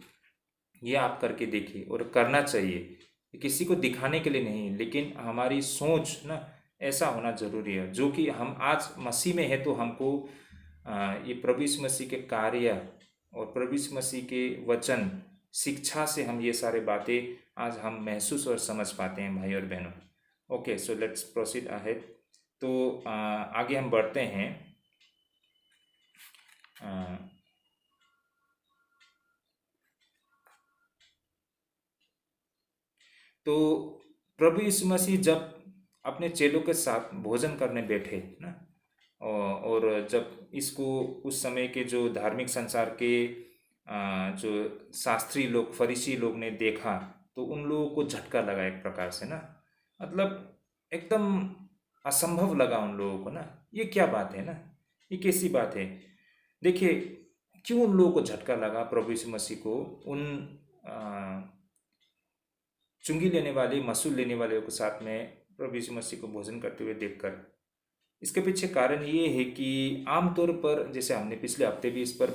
ये आप करके देखिए, और करना चाहिए, किसी को दिखाने के लिए नहीं, लेकिन हमारी सोच ना ऐसा होना जरूरी है, जो कि हम आज मसीह में है, तो हमको ये प्रभु यीशु मसीह के कार्य और प्रभु यीशु मसीह के वचन शिक्षा से हम ये सारे बातें आज हम महसूस और समझ पाते हैं भाई और बहनों। Okay, so let's proceed ahead. तो आगे हम बढ़ते हैं। तो प्रभु यीशु मसीह जब अपने चेलों के साथ भोजन करने बैठे ना, और जब इसको उस समय के जो धार्मिक संसार के जो शास्त्री लोग, फरीसी लोग ने देखा, तो उन लोगों को झटका लगा एक प्रकार से ना, मतलब एकदम असंभव लगा उन लोगों को ना, ये क्या बात है ना, ये कैसी बात है। देखिए, क्यों उन लोगों को झटका लगा प्रभु यीशु मसीह को उन चुंगी लेने वाले, मसूल लेने वाले के साथ में प्रभु यीशु मसीह को भोजन करते हुए देखकर। इसके पीछे कारण ये है कि आमतौर पर, जैसे हमने पिछले हफ्ते भी इस पर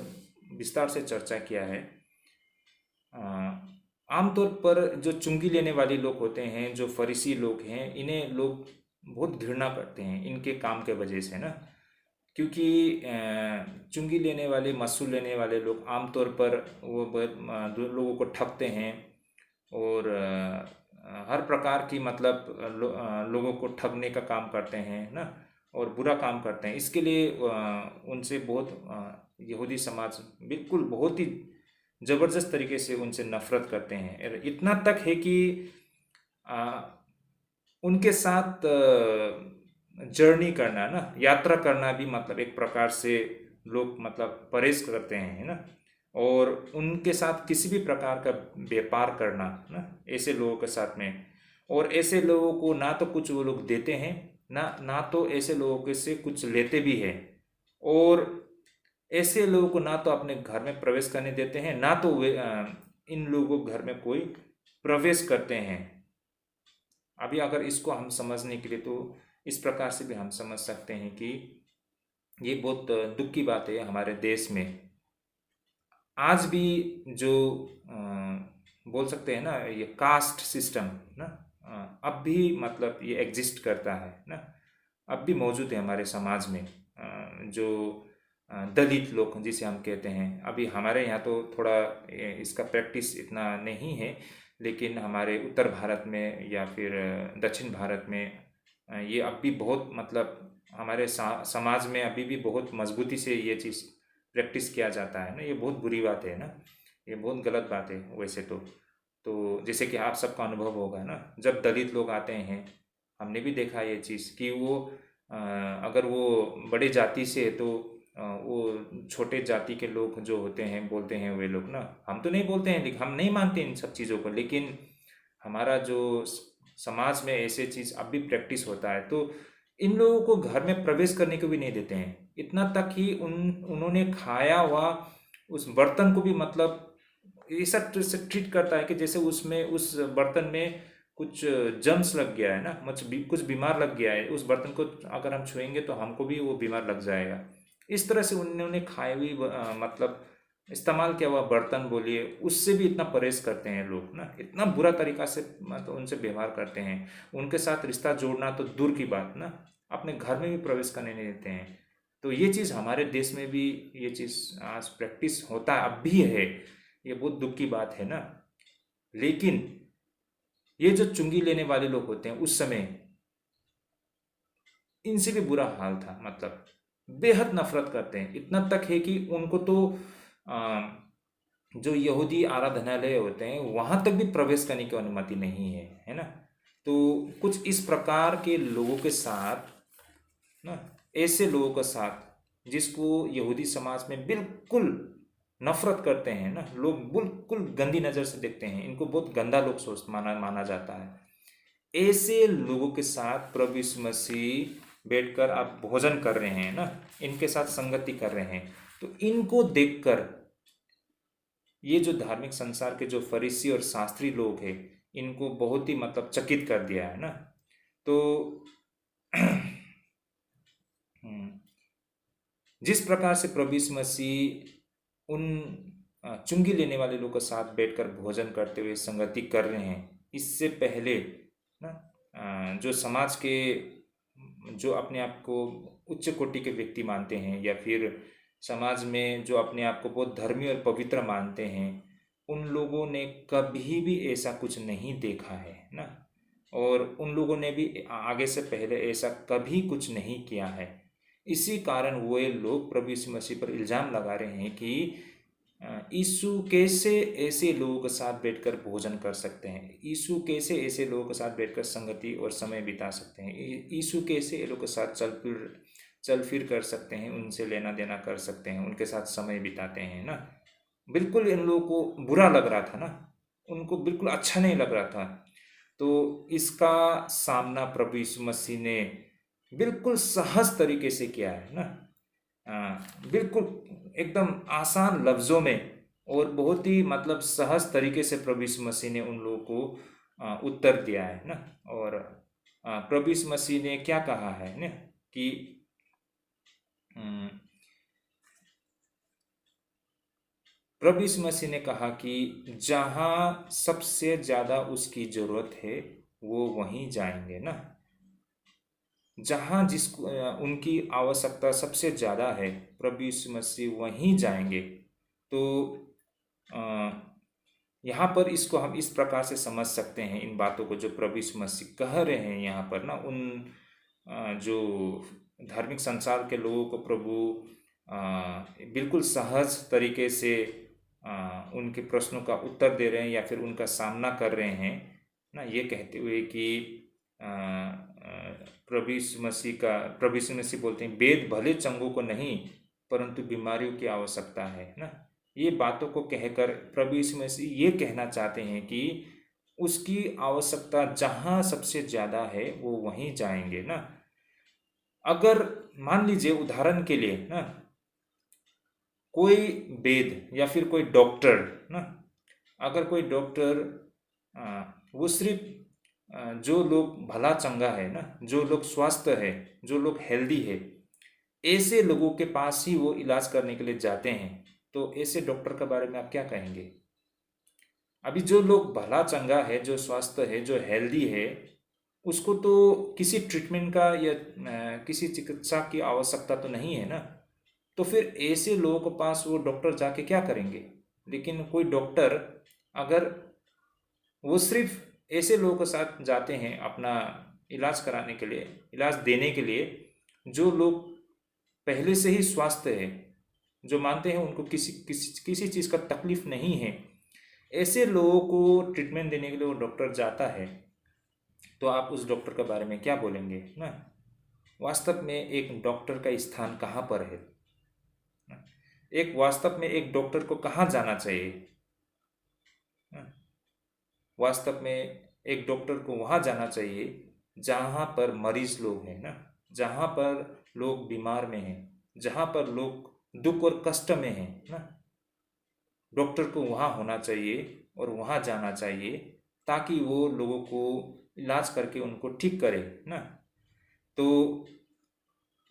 विस्तार से चर्चा किया है, आमतौर पर जो चुंगी लेने वाले लोग होते हैं, जो फरीसी लोग हैं, इन्हें लोग बहुत घृणा करते हैं इनके काम के वजह से ना, क्योंकि चुंगी लेने वाले, मसूल लेने वाले लोग आमतौर पर वो लोगों को ठगते हैं, और हर प्रकार की मतलब लोगों को ठगने का काम करते हैं ना, और बुरा काम करते हैं। इसके लिए उनसे बहुत यहूदी समाज बिल्कुल बहुत ही ज़बरदस्त तरीके से उनसे नफरत करते हैं। इतना तक है कि उनके साथ जर्नी करना ना, यात्रा करना भी मतलब एक प्रकार से लोग मतलब परहेज करते हैं ना, और उनके साथ किसी भी प्रकार का व्यापार करना ना, ऐसे लोगों के साथ में। और ऐसे लोगों को ना तो कुछ वो लोग देते हैं, ना तो ऐसे लोगों के से कुछ लेते भी हैं, और ऐसे लोगों को ना तो अपने घर में प्रवेश करने देते हैं, ना तो वे इन लोगों के घर में कोई प्रवेश करते हैं। अभी अगर इसको हम समझने के लिए, तो इस प्रकार से भी हम समझ सकते हैं कि ये बहुत दुख की बात है हमारे देश में। आज भी जो बोल सकते हैं ना, ये कास्ट सिस्टम ना, अब भी मतलब ये एग्जिस्ट करता है ना, अब भी मौजूद है हमारे समाज में। जो दलित लोग जिसे हम कहते हैं, अभी हमारे यहाँ तो थोड़ा इसका प्रैक्टिस इतना नहीं है, लेकिन हमारे उत्तर भारत में या फिर दक्षिण भारत में ये अब भी बहुत मतलब हमारे समाज में अभी भी बहुत मजबूती से ये चीज़ प्रैक्टिस किया जाता है ना। ये बहुत बुरी बात है ना, ये बहुत गलत बात है वैसे तो जैसे कि आप सबका अनुभव होगा ना, जब दलित लोग आते हैं, हमने भी देखा ये चीज़ कि वो अगर वो बड़े जाति से है तो वो छोटे जाति के लोग जो होते हैं बोलते हैं, वे लोग ना, हम तो नहीं बोलते हैं, लेकिन हम नहीं मानते इन सब चीज़ों को, लेकिन हमारा जो समाज में ऐसे चीज़ अब भी प्रैक्टिस होता है, तो इन लोगों को घर में प्रवेश करने को भी नहीं देते हैं। इतना तक कि उन्होंने खाया हुआ उस बर्तन को भी मतलब ऐसा ट्रीट करता है कि जैसे उसमें उस बर्तन में कुछ जर्म्स लग गया है ना, कुछ बीमार लग गया है, उस बर्तन को अगर हम छुएंगे तो हमको भी वो बीमार लग जाएगा। इस तरह से उन्होंने खाई हुई मतलब इस्तेमाल किया हुआ बर्तन बोलिए, उससे भी इतना परहेज करते हैं लोग ना, इतना बुरा तरीका से मतलब उनसे व्यवहार करते हैं। उनके साथ रिश्ता जोड़ना तो दूर की बात ना, अपने घर में भी प्रवेश करने नहीं देते हैं। तो ये चीज़ हमारे देश में भी ये चीज़ आज प्रैक्टिस होता है, अब भी है। ये बहुत दुख की बात है ना। लेकिन ये जो चुंगी लेने वाले लोग होते हैं उस समय, इनसे भी बुरा हाल था, मतलब बेहद नफरत करते हैं। इतना तक है कि उनको तो जो यहूदी आराधनालय होते हैं वहाँ तक भी प्रवेश करने की अनुमति नहीं है ना। तो कुछ इस प्रकार के लोगों के साथ ना, ऐसे लोगों के साथ जिसको यहूदी समाज में बिल्कुल नफरत करते हैं ना, लोग बिल्कुल गंदी नज़र से देखते हैं, इनको बहुत गंदा लोग माना जाता है। ऐसे लोगों के साथ प्रभु यीशु मसीह बैठकर आप भोजन कर रहे हैं ना, इनके साथ संगति कर रहे हैं, तो इनको देखकर ये जो धार्मिक संसार के जो फरीसी और शास्त्री लोग हैं, इनको बहुत ही मतलब चकित कर दिया है ना। तो जिस प्रकार से प्रभु यीशु मसीह उन चुंगी लेने वाले लोगों के साथ बैठकर भोजन करते हुए संगति कर रहे हैं, इससे पहले ना जो समाज के जो अपने आप को उच्च कोटि के व्यक्ति मानते हैं, या फिर समाज में जो अपने आप को बहुत धर्मी और पवित्र मानते हैं, उन लोगों ने कभी भी ऐसा कुछ नहीं देखा है ना, और उन लोगों ने भी आगे से पहले ऐसा कभी कुछ नहीं किया है। इसी कारण वो लोग प्रभु यीशु मसीह पर इल्ज़ाम लगा रहे हैं कि यीशु कैसे ऐसे लोगों के साथ बैठकर भोजन कर सकते हैं, यीशु कैसे ऐसे लोगों के साथ बैठकर संगति और समय बिता सकते हैं, यीशु कैसे ये लोगों के साथ चल फिर कर सकते हैं, उनसे लेना देना कर सकते हैं, उनके साथ समय बिताते हैं ना। बिल्कुल इन लोगों को बुरा लग रहा था ना, उनको बिल्कुल अच्छा नहीं लग रहा था। तो इसका सामना प्रभु यीशु मसीह ने बिल्कुल सहज तरीके से किया है ना, बिल्कुल एकदम आसान लफ्ज़ों में और बहुत ही मतलब सहज तरीके से प्रभु यीशु मसीह ने उन लोगों को उत्तर दिया है ना। और प्रभु यीशु मसीह ने क्या कहा है ना कि प्रभु यीशु मसीह ने कहा कि जहाँ सबसे ज़्यादा उसकी ज़रूरत है वो वहीं जाएंगे ना, जहाँ जिसको उनकी आवश्यकता सबसे ज़्यादा है प्रभु यीशु मसीह वहीं जाएंगे। तो यहाँ पर इसको हम इस प्रकार से समझ सकते हैं, इन बातों को जो प्रभु यीशु मसीह कह रहे हैं यहाँ पर ना, उन जो धार्मिक संसार के लोगों को प्रभु बिल्कुल सहज तरीके से उनके प्रश्नों का उत्तर दे रहे हैं या फिर उनका सामना कर रहे हैं ना, ये कहते हुए कि प्रभु यीशु मसीह बोलते हैं वेद भले चंगों को नहीं परंतु बीमारियों की आवश्यकता है ना। ये बातों को कहकर प्रभु यीशु मसीह ये कहना चाहते हैं कि उसकी आवश्यकता जहाँ सबसे ज़्यादा है वो वहीं जाएंगे ना। अगर मान लीजिए उदाहरण के लिए ना, कोई वेद या फिर कोई डॉक्टर ना, अगर कोई डॉक्टर वो सिर्फ जो लोग भला चंगा है ना, जो लोग स्वस्थ है, जो लोग हेल्दी है, ऐसे लोगों के पास ही वो इलाज करने के लिए जाते हैं, तो ऐसे डॉक्टर के बारे में आप क्या कहेंगे? अभी जो लोग भला चंगा है, जो स्वस्थ है, जो हेल्दी है, उसको तो किसी ट्रीटमेंट का या किसी चिकित्सा की आवश्यकता तो नहीं है ना। तो फिर ऐसे लोगों के पास वो डॉक्टर जाके क्या करेंगे? लेकिन कोई डॉक्टर अगर वो सिर्फ ऐसे लोगों के साथ जाते हैं अपना इलाज कराने के लिए, इलाज देने के लिए, जो लोग पहले से ही स्वस्थ है, जो मानते हैं उनको किसी किसी किसी चीज़ का तकलीफ नहीं है, ऐसे लोगों को ट्रीटमेंट देने के लिए वो डॉक्टर जाता है, तो आप उस डॉक्टर के बारे में क्या बोलेंगे ना? वास्तव में एक डॉक्टर का स्थान कहाँ पर है ना? एक वास्तव में एक डॉक्टर को कहाँ जाना चाहिए ना? वास्तव में एक डॉक्टर को वहाँ जाना चाहिए जहाँ पर मरीज लोग हैं ना, जहाँ पर लोग बीमार में हैं, जहाँ पर लोग दुख और कष्ट में हैं ना। डॉक्टर को वहाँ होना चाहिए और वहाँ जाना चाहिए ताकि वो लोगों को इलाज करके उनको ठीक करे ना। तो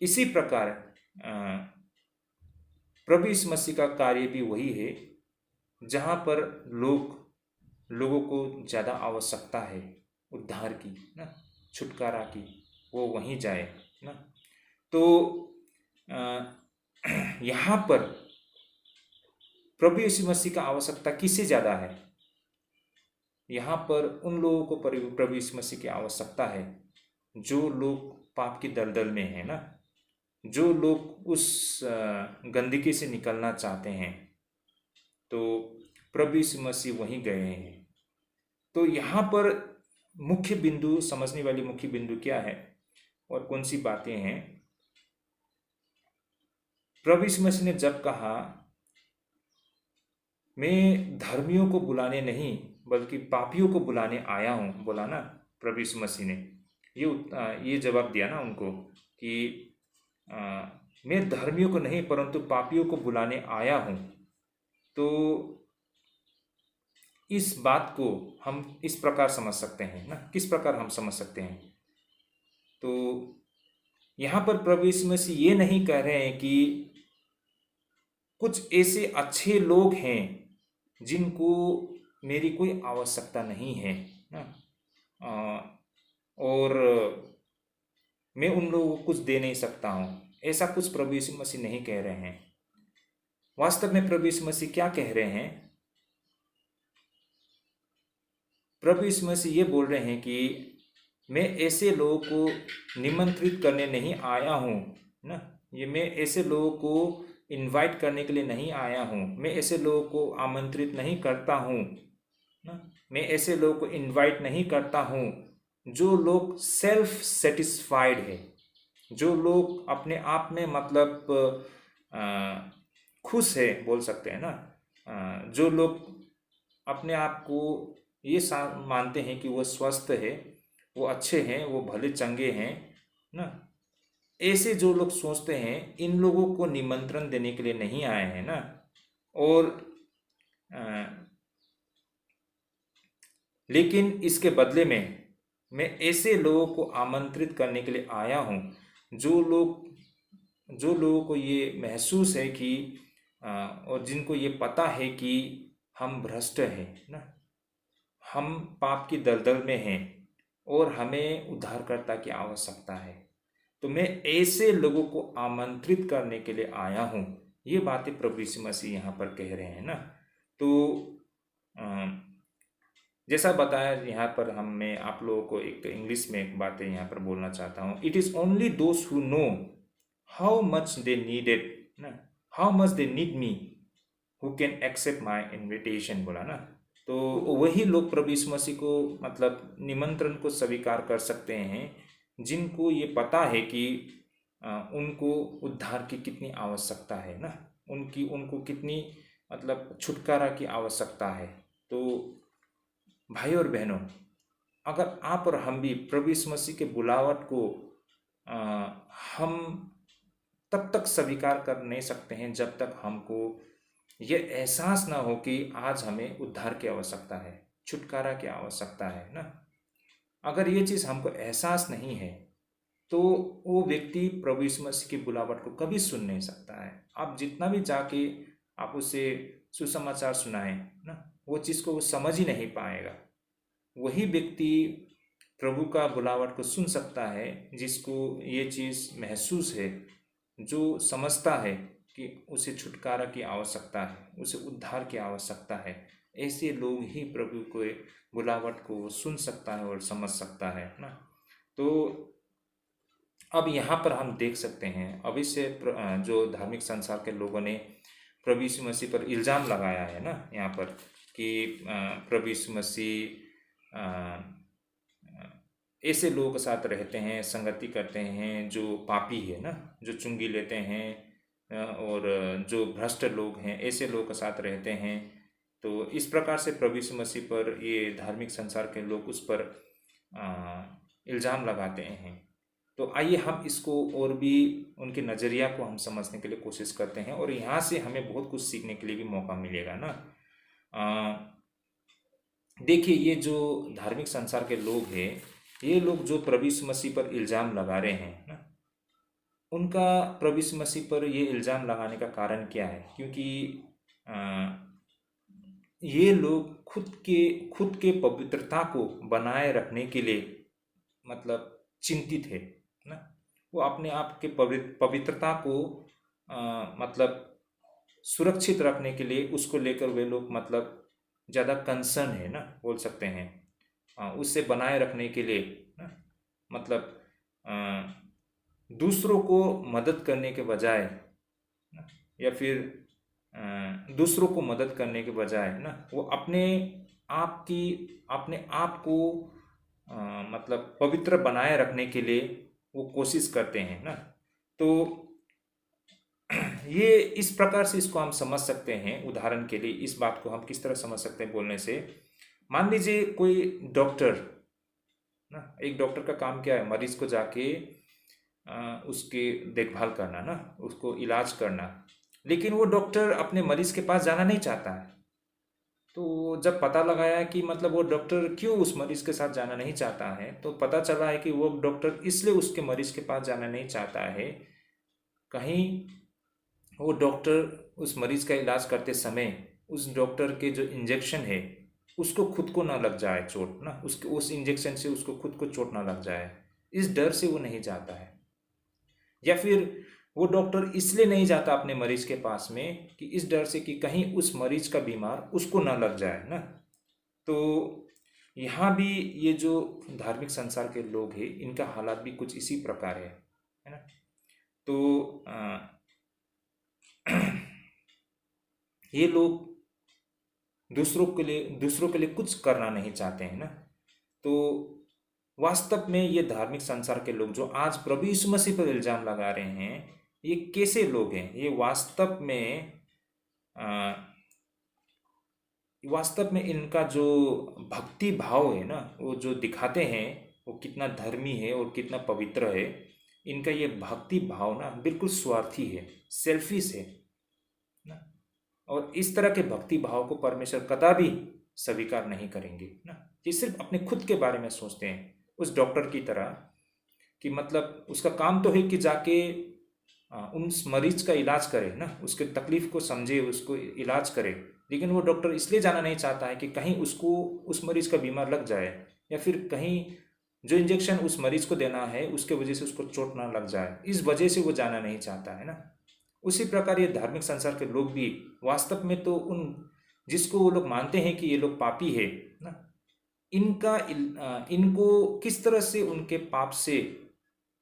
इसी प्रकार प्रभु यीशु मसीह का कार्य भी वही है, जहाँ पर लोगों को ज़्यादा आवश्यकता है उद्धार की ना, छुटकारा की, वो वहीं जाए ना। तो यहाँ पर प्रभु यीशु मसीह का आवश्यकता किससे ज़्यादा है? यहाँ पर उन लोगों को प्रभु यीशु मसीह की आवश्यकता है जो लोग पाप की दलदल में हैं ना, जो लोग उस गंदगी से निकलना चाहते हैं। तो प्रभु यीशु मसीह वहीं गए हैं। तो यहाँ पर मुख्य बिंदु, समझने वाली मुख्य बिंदु क्या है और कौन सी बातें हैं? प्रभु यीशु मसीह ने जब कहा मैं धर्मियों को बुलाने नहीं बल्कि पापियों को बुलाने आया हूँ, बोला ना प्रभु यीशु मसीह ने, ये जवाब दिया ना उनको कि मैं धर्मियों को नहीं परंतु पापियों को बुलाने आया हूँ। तो इस बात को हम इस प्रकार समझ सकते हैं ना, किस प्रकार हम समझ सकते हैं? तो यहाँ पर प्रभु यीशु मसीह ये नहीं कह रहे हैं कि कुछ ऐसे अच्छे लोग हैं जिनको मेरी कोई आवश्यकता नहीं है ना, और मैं उन लोगों को कुछ दे नहीं सकता हूँ, ऐसा कुछ प्रभु यीशु मसीह नहीं कह रहे हैं। वास्तव में प्रभु यीशु मसीह क्या कह रहे हैं? प्रभु यीशु मसीह ये बोल रहे हैं कि मैं ऐसे लोगों को निमंत्रित करने नहीं आया हूँ ना, ये मैं ऐसे लोगों को इनवाइट करने के लिए नहीं आया हूँ, मैं ऐसे लोगों को आमंत्रित नहीं करता हूँ ना, मैं ऐसे लोगों को इनवाइट नहीं करता हूँ जो लोग सेल्फ सेटिस्फाइड है, जो लोग अपने आप में मतलब खुश है बोल सकते हैं ना, जो लोग अपने आप को ये मानते हैं कि वो स्वस्थ है, वो अच्छे हैं, वो भले चंगे हैं ना, ऐसे जो लोग सोचते हैं, इन लोगों को निमंत्रण देने के लिए नहीं आए हैं ना। और लेकिन इसके बदले में मैं ऐसे लोगों को आमंत्रित करने के लिए आया हूँ जो लोगों को ये महसूस है कि और जिनको ये पता है कि हम भ्रष्ट हैं ना, हम पाप की दलदल में हैं और हमें उद्धारकर्ता की आवश्यकता है। तो मैं ऐसे लोगों को आमंत्रित करने के लिए आया हूँ, ये बातें प्रभु यीशु मसीह यहाँ पर कह रहे हैं ना। तो जैसा बताया यहाँ पर मैं आप लोगों को एक इंग्लिश में एक बातें यहाँ पर बोलना चाहता हूँ। It is only those who know how much they needed ना, how much they need me who can accept my invitation, बोला ना। तो वही लोग प्रभु यीशु मसीह को मतलब निमंत्रण को स्वीकार कर सकते हैं जिनको ये पता है कि उनको उद्धार की कितनी आवश्यकता है ना, उनको कितनी मतलब छुटकारा की आवश्यकता है। तो भाई और बहनों, अगर आप और हम भी प्रभु यीशु मसीह के बुलावट को हम तब तक स्वीकार कर नहीं सकते हैं जब तक हमको ये एहसास ना हो कि आज हमें उद्धार की आवश्यकता है, छुटकारा की आवश्यकता है ना। अगर ये चीज़ हमको एहसास नहीं है तो वो व्यक्ति प्रभु यीशु मसीह की बुलावट को कभी सुन नहीं सकता है। आप जितना भी जाके आप उसे सुसमाचार सुनाएं ना, वो चीज़ को वो समझ ही नहीं पाएगा। वही व्यक्ति प्रभु का बुलावट को सुन सकता है जिसको ये चीज़ महसूस है, जो समझता है कि उसे छुटकारा की आवश्यकता है, उसे उद्धार की आवश्यकता है, ऐसे लोग ही प्रभु के बुलावट को सुन सकता है और समझ सकता है ना। तो अब यहाँ पर हम देख सकते हैं, अभी से जो धार्मिक संसार के लोगों ने प्रभु यीशु मसीह पर इल्ज़ाम लगाया है ना यहाँ पर कि प्रभु यीशु मसीह ऐसे लोगों के साथ रहते हैं, संगति करते हैं जो पापी है ना, जो चुंगी लेते हैं और जो भ्रष्ट लोग हैं, ऐसे लोगों के साथ रहते हैं। तो इस प्रकार से प्रभु यीशु मसीह पर ये धार्मिक संसार के लोग उस पर इल्ज़ाम लगाते हैं। तो आइए हम इसको और भी उनके नज़रिया को हम समझने के लिए कोशिश करते हैं और यहाँ से हमें बहुत कुछ सीखने के लिए भी मौका मिलेगा ना। देखिए, ये जो धार्मिक संसार के लोग हैं, ये लोग जो प्रभु यीशु मसीह पर इल्ज़ाम लगा रहे हैं ना, उनका प्रभु यीशु मसीह पर ये इल्ज़ाम लगाने का कारण क्या है? क्योंकि ये लोग खुद के पवित्रता को बनाए रखने के लिए मतलब चिंतित है ना। वो अपने आप के पवित्रता को मतलब सुरक्षित रखने के लिए उसको लेकर वे लोग मतलब ज़्यादा कंसर्न है ना, बोल सकते हैं। उससे बनाए रखने के लिए ना मतलब दूसरों को मदद करने के बजाय ना, या फिर दूसरों को मदद करने के बजाय ना, वो अपने आप को मतलब पवित्र बनाए रखने के लिए वो कोशिश करते हैं ना। तो ये इस प्रकार से इसको हम समझ सकते हैं। उदाहरण के लिए इस बात को हम किस तरह समझ सकते हैं बोलने से, मान लीजिए कोई डॉक्टर ना, एक डॉक्टर का काम क्या है? मरीज को जाके उसकी देखभाल करना ना, उसको इलाज करना। लेकिन वो डॉक्टर अपने मरीज के पास जाना नहीं चाहता है। तो जब पता लगाया कि मतलब वो डॉक्टर क्यों उस मरीज के साथ जाना नहीं चाहता है, तो पता चला है कि वो डॉक्टर इसलिए उसके मरीज के पास जाना नहीं चाहता है, कहीं वो डॉक्टर उस मरीज का इलाज करते समय उस डॉक्टर के जो इंजेक्शन है उसको खुद को ना लग जाए चोट ना, उस इंजेक्शन से उसको खुद को चोट ना लग जाए, इस डर से वो नहीं जाता है। या फिर वो डॉक्टर इसलिए नहीं जाता अपने मरीज के पास में कि इस डर से कि कहीं उस मरीज का बीमार उसको ना लग जाए ना। तो यहाँ भी ये जो धार्मिक संसार के लोग हैं, इनका हालात भी कुछ इसी प्रकार है ना। तो ये लोग दूसरों के लिए कुछ करना नहीं चाहते हैं ना। तो वास्तव में ये धार्मिक संसार के लोग जो आज प्रभु यीशु मसीह पर इल्ज़ाम लगा रहे हैं, ये कैसे लोग हैं? ये वास्तव में इनका जो भक्ति भाव है ना, वो जो दिखाते हैं वो कितना धर्मी है और कितना पवित्र है। इनका ये भक्ति भाव ना बिल्कुल स्वार्थी है, सेल्फिश है ना। और इस तरह के भक्ति भाव को परमेश्वर कदापि स्वीकार नहीं करेंगे ना। ये सिर्फ अपने खुद के बारे में सोचते हैं, उस डॉक्टर की तरह कि मतलब उसका काम तो है कि जाके उस मरीज का इलाज करे ना, उसके तकलीफ को समझे, उसको इलाज करे। लेकिन वो डॉक्टर इसलिए जाना नहीं चाहता है कि कहीं उसको उस मरीज का बीमार लग जाए, या फिर कहीं जो इंजेक्शन उस मरीज को देना है उसके वजह से उसको चोट ना लग जाए, इस वजह से वो जाना नहीं चाहता है ना। उसी प्रकार ये धार्मिक संसार के लोग भी वास्तव में तो जिसको वो लोग मानते हैं कि ये लोग पापी है ना, इनको किस तरह से उनके पाप से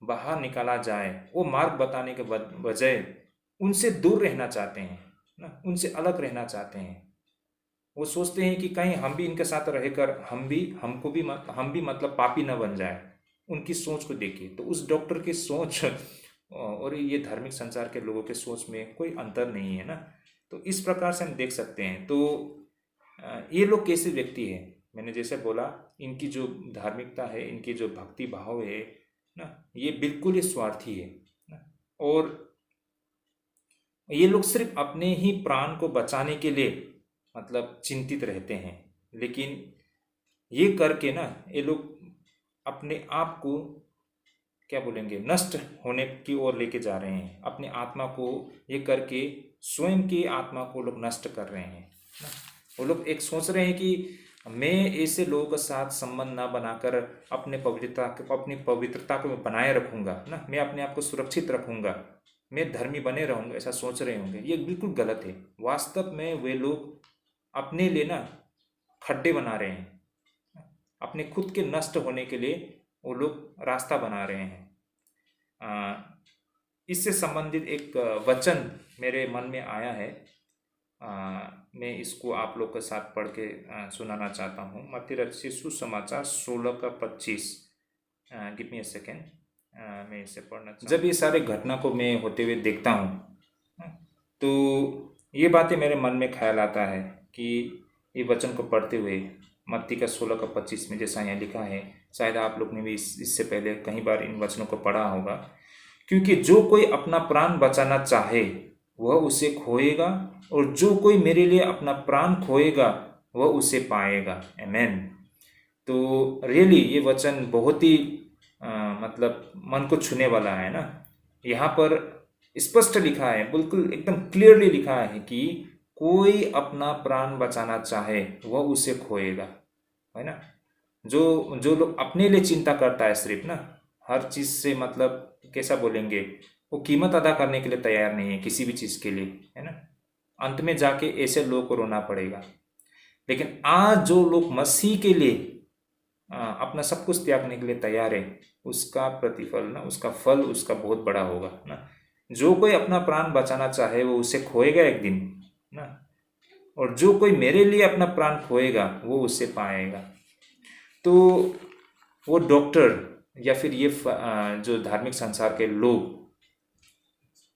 बाहर निकाला जाए, वो मार्ग बताने के बजाय उनसे दूर रहना चाहते हैं ना, उनसे अलग रहना चाहते हैं। वो सोचते हैं कि कहीं हम भी इनके साथ रहकर हम भी मतलब पापी न बन जाए। उनकी सोच को देखिए तो उस डॉक्टर की सोच और ये धार्मिक संसार के लोगों के सोच में कोई अंतर नहीं है ना। तो इस प्रकार से हम देख सकते हैं। तो ये लोग कैसे व्यक्ति हैं? मैंने जैसे बोला, इनकी जो धार्मिकता है, इनकी जो भक्ति भाव है ना, ये बिल्कुल ही स्वार्थी है ना। और ये लोग सिर्फ अपने ही प्राण को बचाने के लिए मतलब चिंतित रहते हैं। लेकिन ये करके ना ये लोग अपने आप को क्या बोलेंगे, नष्ट होने की ओर लेके जा रहे हैं। अपने आत्मा को ये करके स्वयं की आत्मा को लोग नष्ट कर रहे हैं ना। वो लोग एक सोच रहे हैं कि मैं ऐसे लोगों के साथ संबंध ना बनाकर अपनी पवित्रता को बनाए रखूंगा ना, मैं अपने आप को सुरक्षित रखूंगा। मैं धर्मी बने रहूँगा ऐसा सोच रहे होंगे, ये बिल्कुल गलत है। वास्तव में वे लोग अपने लिए ना खड्डे बना रहे हैं, अपने खुद के नष्ट होने के लिए वो लोग रास्ता बना रहे हैं। आ, इससे संबंधित एक वचन मेरे मन में आया है। मैं इसको आप लोग के साथ पढ़ के सुनाना चाहता हूँ। मत्ती रचित सुसमाचार 16 का 25। गिव मी अ सेकेंड, मैं इसे पढ़ना चाहता हूँ। जब ये सारे घटना को मैं होते हुए देखता हूँ तो ये बातें मेरे मन में ख्याल आता है कि ये वचन को पढ़ते हुए मत्ती का 16 का 25 में जैसा यहाँ लिखा है, शायद आप लोग ने भी इससे पहले कई बार इन वचनों को पढ़ा होगा। क्योंकि जो कोई अपना प्राण बचाना चाहे वह उसे खोएगा, और जो कोई मेरे लिए अपना प्राण खोएगा वह उसे पाएगा। आमेन। तो रियली ये वचन बहुत ही मतलब मन को छूने वाला है ना। यहाँ पर स्पष्ट लिखा है, बिल्कुल एकदम क्लियरली लिखा है कि कोई अपना प्राण बचाना चाहे वह उसे खोएगा, है ना। जो जो लोग अपने लिए चिंता करता है सिर्फ ना, हर चीज़ से मतलब कैसा बोलेंगे, वो कीमत अदा करने के लिए तैयार नहीं है किसी भी चीज़ के लिए, है ना। अंत में जाके ऐसे लोगों को रोना पड़ेगा। लेकिन आज जो लोग मसीह के लिए अपना सब कुछ त्यागने के लिए तैयार है, उसका प्रतिफल ना, उसका फल उसका बहुत बड़ा होगा ना। जो कोई अपना प्राण बचाना चाहे वो उसे खोएगा एक दिन ना, और जो कोई मेरे लिए अपना प्राण खोएगा वो उसे पाएगा। तो वो डॉक्टर या फिर ये जो धार्मिक संसार के लोग,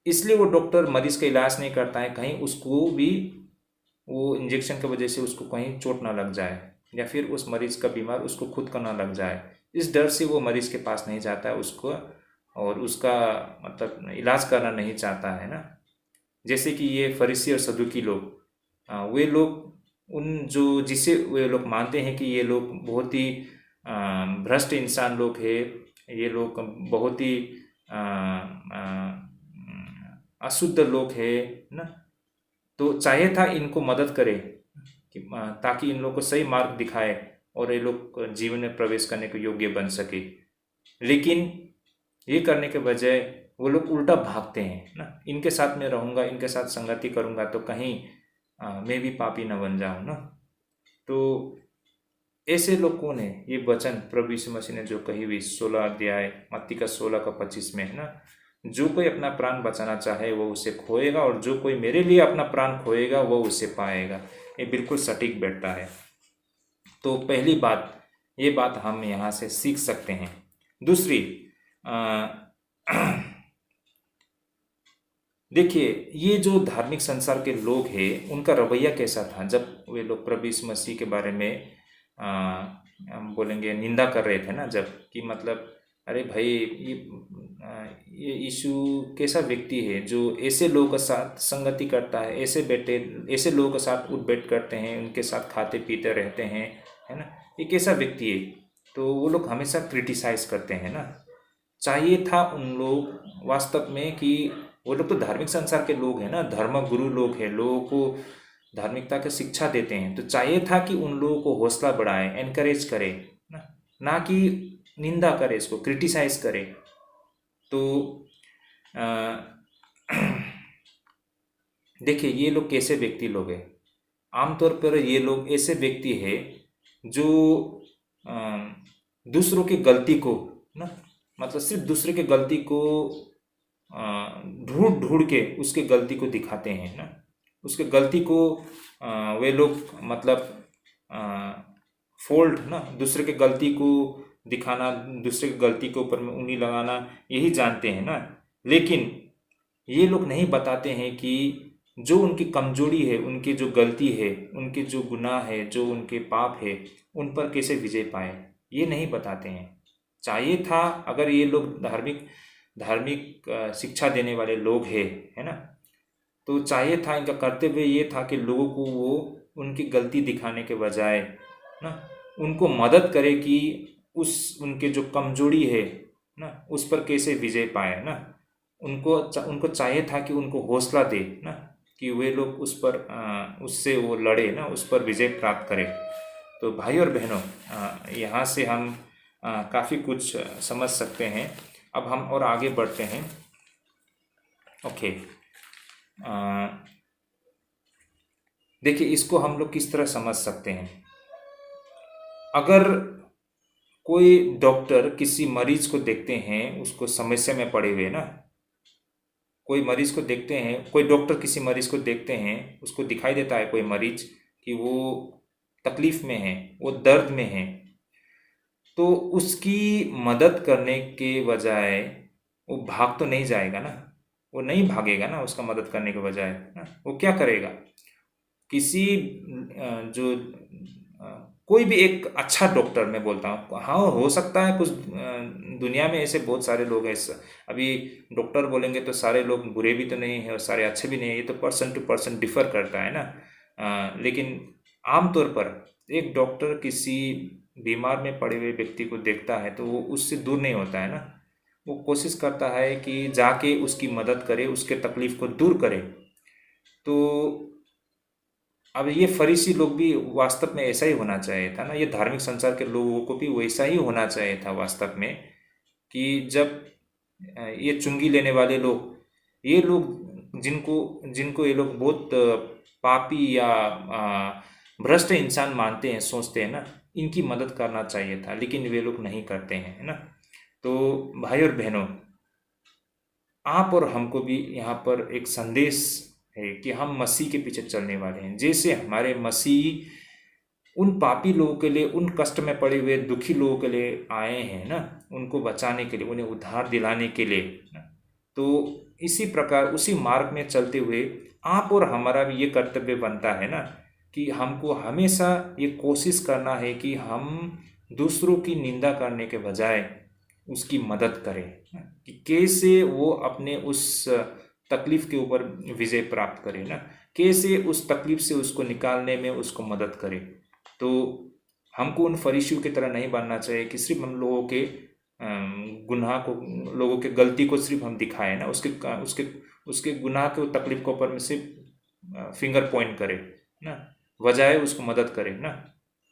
इसलिए वो डॉक्टर मरीज का इलाज नहीं करता है कहीं उसको भी वो इंजेक्शन की वजह से उसको कहीं चोट ना लग जाए, या फिर उस मरीज का बीमार उसको खुद का ना लग जाए। इस डर से वो मरीज के पास नहीं जाता है उसको, और उसका मतलब इलाज करना नहीं चाहता है ना। जैसे कि ये फरीसी और सदुकी लोग, वे लोग उन जो जिसे वे लोग मानते हैं कि ये लोग बहुत ही भ्रष्ट इंसान लोग हैं, ये लोग बहुत ही अशुद्ध लोग हैं ना। तो चाहिए था इनको मदद करे कि ताकि इन लोग को सही मार्ग दिखाए और ये लोग जीवन में प्रवेश करने के योग्य बन सके। लेकिन ये करने के बजाय वो लोग उल्टा भागते हैं ना, इनके साथ में रहूँगा, इनके साथ संगति करूँगा तो कहीं मैं भी पापी न बन जाऊँ ना। तो ऐसे लोग कौन है? ये वचन प्रभु यीशु मसीह ने जो कही हुई 16 अध्याय मत्ती का 16 का 25 में है ना, जो कोई अपना प्राण बचाना चाहे वो उसे खोएगा, और जो कोई मेरे लिए अपना प्राण खोएगा वो उसे पाएगा। ये बिल्कुल सटीक बैठता है। तो पहली बात, ये बात हम यहाँ से सीख सकते हैं। दूसरी, देखिए ये जो धार्मिक संसार के लोग हैं उनका रवैया कैसा था जब वे लोग प्रभु यीशु मसीह के बारे में हम बोलेंगे निंदा कर रहे थे ना, जब कि मतलब अरे भाई ये यीशु कैसा व्यक्ति है जो ऐसे लोगों के साथ संगति करता है, ऐसे लोगों के साथ उठ बैठ करते हैं, उनके साथ खाते पीते रहते हैं, है ना। ये कैसा व्यक्ति है? तो वो लोग हमेशा क्रिटिसाइज करते हैं ना। चाहिए था उन लोग वास्तव में कि वो लोग तो धार्मिक संसार के लोग हैं ना, धर्म गुरु लोग हैं, लोगों को धार्मिकता की शिक्षा देते हैं, तो चाहिए था कि उन लोगों को हौसला बढ़ाए, एनकरेज करे ना कि निंदा करे, इसको क्रिटिसाइज करे। तो देखिए ये लोग कैसे व्यक्ति लोग हैं। आमतौर पर ये लोग ऐसे व्यक्ति हैं जो दूसरों की गलती को ना, मतलब सिर्फ दूसरे के गलती को ढूंढ ढूंढ के उसके गलती को दिखाते हैं ना। उसके गलती को वे लोग मतलब फोल्ड ना, दूसरे के गलती को दिखाना, दूसरे की गलती के ऊपर में उंगली लगाना, यही जानते हैं ना। लेकिन ये लोग नहीं बताते हैं कि जो उनकी कमजोरी है, उनकी जो गलती है, उनके जो गुनाह है, जो उनके पाप है, उन पर कैसे विजय पाए, ये नहीं बताते हैं। चाहिए था अगर ये लोग धार्मिक शिक्षा देने वाले लोग हैं, है ना, तो चाहिए था इनका कर्तव्य ये था कि लोगों को वो उनकी गलती दिखाने के बजाय ना उनको मदद करे कि उनके जो कमजोरी है ना उस पर कैसे विजय पाए ना। उनको चाहिए था कि उनको हौसला दे ना, कि वे लोग उस पर उससे वो लड़े ना, उस पर विजय प्राप्त करें। तो भाई और बहनों, यहाँ से हम काफ़ी कुछ समझ सकते हैं। अब हम और आगे बढ़ते हैं। ओके। देखिए, इसको हम लोग किस तरह समझ सकते हैं। अगर कोई डॉक्टर किसी मरीज को देखते हैं, उसको समस्या में पड़े हुए ना, कोई मरीज को देखते हैं, कोई डॉक्टर किसी मरीज को देखते हैं, उसको दिखाई देता है कोई मरीज कि वो तकलीफ में है, वो दर्द में है, तो उसकी मदद करने के बजाय वो भाग तो नहीं जाएगा ना, वो नहीं भागेगा ना उसका मदद करने के बजाय ना, वो क्या करेगा। किसी जो कोई भी एक अच्छा डॉक्टर, मैं बोलता हूँ, हाँ हो सकता है कुछ दुनिया में ऐसे बहुत सारे लोग हैं। अभी डॉक्टर बोलेंगे तो सारे लोग बुरे भी तो नहीं है और सारे अच्छे भी नहीं है, ये तो पर्सन टू पर्सन डिफर करता है ना। लेकिन आमतौर पर एक डॉक्टर किसी बीमार में पड़े हुए व्यक्ति को देखता है तो वो उससे दूर नहीं होता है ना, वो कोशिश करता है कि जाके उसकी मदद करे, उसके तकलीफ को दूर करे। तो अब ये फरीसी लोग भी वास्तव में ऐसा ही होना चाहिए था ना, ये धार्मिक संसार के लोगों को भी वैसा ही होना चाहिए था वास्तव में, कि जब ये चुंगी लेने वाले लोग, ये लोग जिनको जिनको ये लोग बहुत पापी या भ्रष्ट इंसान मानते हैं, सोचते हैं ना, इनकी मदद करना चाहिए था, लेकिन वे लोग नहीं करते हैं, है ना। तो भाई और बहनों, आप और हमको भी यहाँ पर एक संदेश है कि हम मसीह के पीछे चलने वाले हैं। जैसे हमारे मसीह उन पापी लोगों के लिए, उन कष्ट में पड़े हुए दुखी लोगों के लिए आए हैं ना, उनको बचाने के लिए, उन्हें उद्धार दिलाने के लिए ना। तो इसी प्रकार उसी मार्ग में चलते हुए आप और हमारा भी ये कर्तव्य बनता है ना कि हमको हमेशा ये कोशिश करना है कि हम दूसरों की निंदा करने के बजाय उसकी मदद करें, कि कैसे वो अपने उस तकलीफ के ऊपर विजय प्राप्त करे ना, कैसे उस तकलीफ से उसको निकालने में उसको मदद करे। तो हमको उन फरीसियों की तरह नहीं बनना चाहिए कि सिर्फ हम लोगों के गुनाह को, लोगों के गलती को सिर्फ हम दिखाएं ना, उसके उसके उसके गुनाह के तकलीफ के ऊपर में सिर्फ फिंगर पॉइंट करें ना, बजाय उसको मदद करें ना।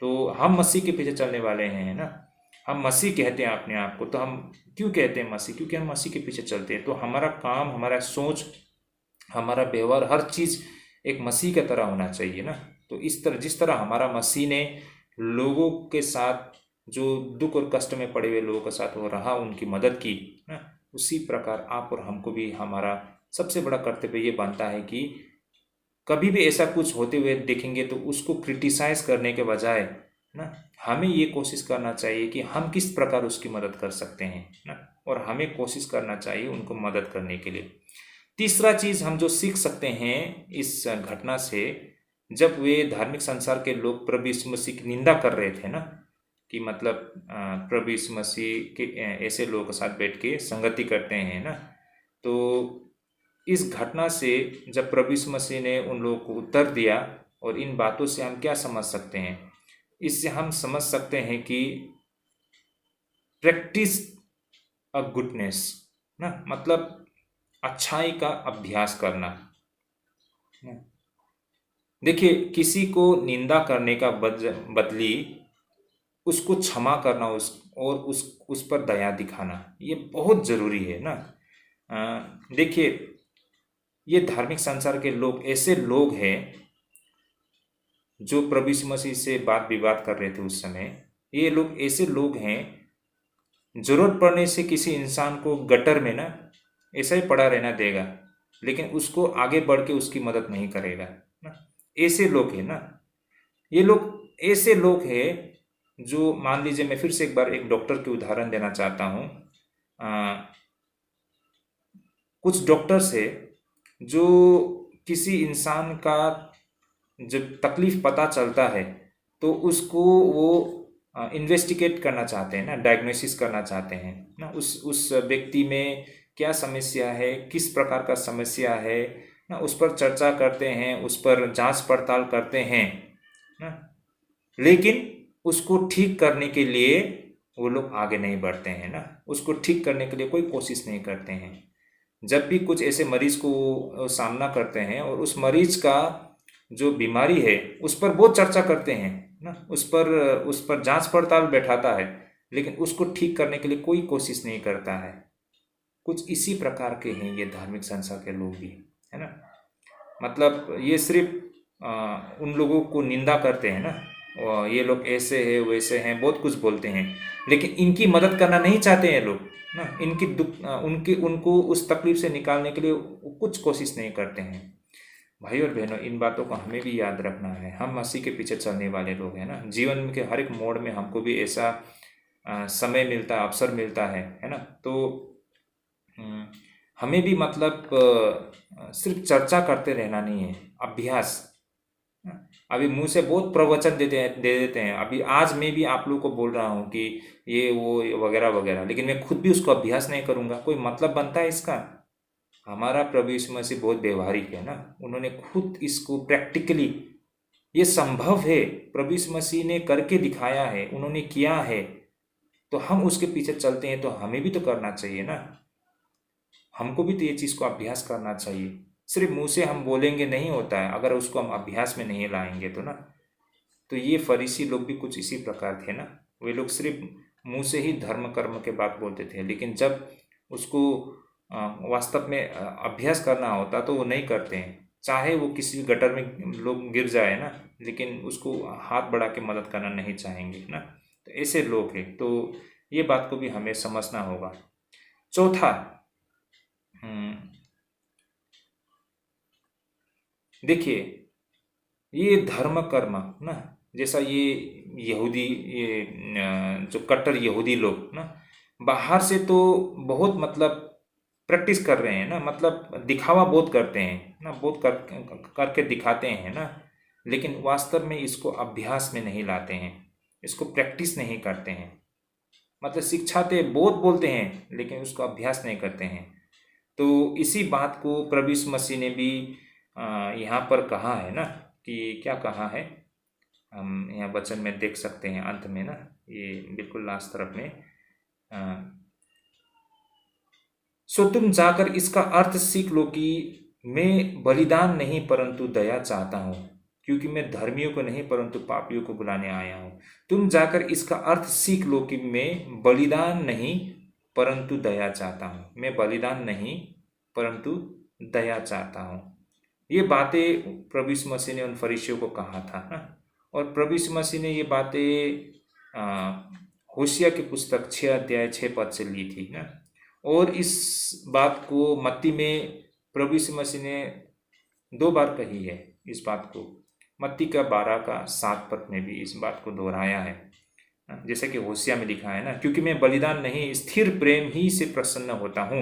तो हम मसीह के पीछे चलने वाले हैं ना, हम मसीह कहते हैं अपने आप को, तो हम क्यों कहते हैं मसीह, क्योंकि हम मसीह के पीछे चलते हैं। तो हमारा काम, हमारा सोच, हमारा व्यवहार, हर चीज़ एक मसीह की तरह होना चाहिए ना। तो इस तरह, जिस तरह हमारा मसीह ने लोगों के साथ, जो दुख और कष्ट में पड़े हुए लोगों के साथ वो रहा, उनकी मदद की ना, उसी प्रकार आप और हमको भी हमारा सबसे बड़ा कर्तव्य ये बनता है कि कभी भी ऐसा कुछ होते हुए देखेंगे तो उसको क्रिटिसाइज करने के बजाय ना, हमें ये कोशिश करना चाहिए कि हम किस प्रकार उसकी मदद कर सकते हैं ना, और हमें कोशिश करना चाहिए उनको मदद करने के लिए। तीसरा चीज़ हम जो सीख सकते हैं इस घटना से, जब वे धार्मिक संसार के लोग प्रभु यीशु मसीह की निंदा कर रहे थे ना, कि मतलब प्रभु यीशु मसीह के ऐसे लोगों के साथ बैठ के संगति करते हैं ना, तो इस घटना से जब प्रभु यीशु मसीह ने उन लोगों को उत्तर दिया, और इन बातों से हम क्या समझ सकते हैं, इससे हम समझ सकते हैं कि प्रैक्टिस अ गुडनेस ना, मतलब अच्छाई का अभ्यास करना। देखिए, किसी को निंदा करने का बदली उसको क्षमा करना, उस पर दया दिखाना, ये बहुत ज़रूरी है ना। देखिए, ये धार्मिक संसार के लोग ऐसे लोग हैं जो प्रभु यीशु मसीह से बात विवाद कर रहे थे उस समय। ये लोग ऐसे लोग हैं, जरूरत पड़ने से किसी इंसान को गटर में ना ऐसा ही पड़ा रहना देगा, लेकिन उसको आगे बढ़ के उसकी मदद नहीं करेगा ना। ऐसे लोग हैं ना, ये लोग ऐसे लोग हैं जो, मान लीजिए, मैं फिर से एक बार एक डॉक्टर की उदाहरण देना चाहता हूँ। कुछ डॉक्टर्स है जो किसी इंसान का जब तकलीफ पता चलता है तो उसको वो इन्वेस्टिगेट करना चाहते हैं ना, डायग्नोसिस करना चाहते हैं ना, उस व्यक्ति में क्या समस्या है, किस प्रकार का समस्या है ना, उस पर चर्चा करते हैं, उस पर जांच पड़ताल करते हैं ना, लेकिन उसको ठीक करने के लिए वो लोग आगे नहीं बढ़ते हैं ना, उसको ठीक करने के लिए कोई कोशिश नहीं करते हैं। जब भी कुछ ऐसे मरीज को सामना करते हैं और उस मरीज का जो बीमारी है उस पर बहुत चर्चा करते हैं ना, उस पर जांच पड़ताल बैठाता है, लेकिन उसको ठीक करने के लिए कोई कोशिश नहीं करता है। कुछ इसी प्रकार के हैं ये धार्मिक संसार के लोग भी, है ना। मतलब ये सिर्फ उन लोगों को निंदा करते हैं ना, ये लोग ऐसे हैं वैसे हैं, बहुत कुछ बोलते हैं, लेकिन इनकी मदद करना नहीं चाहते हैं लोग ना। इनकी दुख उनकी उनको उस तकलीफ से निकालने के लिए कुछ कोशिश नहीं करते हैं। भाई और बहनों, इन बातों को हमें भी याद रखना है। हम मसीह के पीछे चलने वाले लोग हैं ना। जीवन के हर एक मोड़ में हमको भी ऐसा समय मिलता है, अवसर मिलता है ना। तो हमें भी मतलब सिर्फ चर्चा करते रहना नहीं है, अभ्यास। अभी मुंह से बहुत प्रवचन दे देते हैं। अभी आज मैं भी आप लोगों को बोल रहा हूँ कि ये वो वगैरह वगैरह, लेकिन मैं खुद भी उसको अभ्यास नहीं करूँगा, कोई मतलब बनता है इसका? हमारा प्रभु यीशु मसीह बहुत व्यवहारिक है ना। उन्होंने खुद इसको प्रैक्टिकली, ये संभव है, प्रभु यीशु मसीह ने करके दिखाया है, उन्होंने किया है, तो हम उसके पीछे चलते हैं, तो हमें भी तो करना चाहिए ना। हमको भी तो ये चीज़ को अभ्यास करना चाहिए। सिर्फ मुंह से हम बोलेंगे नहीं होता है, अगर उसको हम अभ्यास में नहीं लाएंगे तो ना। तो ये फरीसी लोग भी कुछ इसी प्रकार थे ना। वे लोग सिर्फ मुंह से ही धर्म कर्म के बात बोलते थे, लेकिन जब उसको वास्तव में अभ्यास करना होता तो वो नहीं करते हैं। चाहे वो किसी गटर में लोग गिर जाए ना, लेकिन उसको हाथ बढ़ा के मदद करना नहीं चाहेंगे ना। तो ऐसे लोग हैं। तो ये बात को भी हमें समझना होगा। चौथा, देखिए, ये धर्म कर्म ना, जैसा ये यहूदी, ये जो कट्टर यहूदी लोग ना, बाहर से तो बहुत मतलब प्रैक्टिस कर रहे हैं ना, मतलब दिखावा बहुत करते हैं ना, बहुत करके दिखाते हैं ना, लेकिन वास्तव में इसको अभ्यास में नहीं लाते हैं, इसको प्रैक्टिस नहीं करते हैं। मतलब शिक्षाते बहुत बोलते हैं, लेकिन उसको अभ्यास नहीं करते हैं। तो इसी बात को प्रभु यीशु मसीह ने भी यहाँ पर कहा है ना, कि क्या कहा है, हम यहाँ वचन में देख सकते हैं अंत में ना, ये बिल्कुल लास्ट तरफ में, सो तुम जाकर इसका अर्थ सीख लो कि मैं बलिदान नहीं परंतु दया चाहता हूँ, क्योंकि मैं धर्मियों को नहीं परंतु पापियों को बुलाने आया हूँ। तुम जाकर इसका अर्थ सीख लो कि मैं बलिदान नहीं परंतु दया चाहता हूँ। मैं बलिदान नहीं परंतु दया चाहता हूँ। ये बातें प्रभु यीशु मसीह ने उन फरीसियों को कहा था ना। और प्रभु यीशु मसीह ने ये बातें होशिया की पुस्तक 6 अध्याय 6 पद से ली थी ना। और इस बात को मत्ती में प्रभु यीशु मसीह ने 2 बार कही है। इस बात को मत्ती का 12 का 7 पद में भी इस बात को दोहराया है, जैसे कि होशिया में लिखा है ना, क्योंकि मैं बलिदान नहीं स्थिर प्रेम ही से प्रसन्न होता हूँ।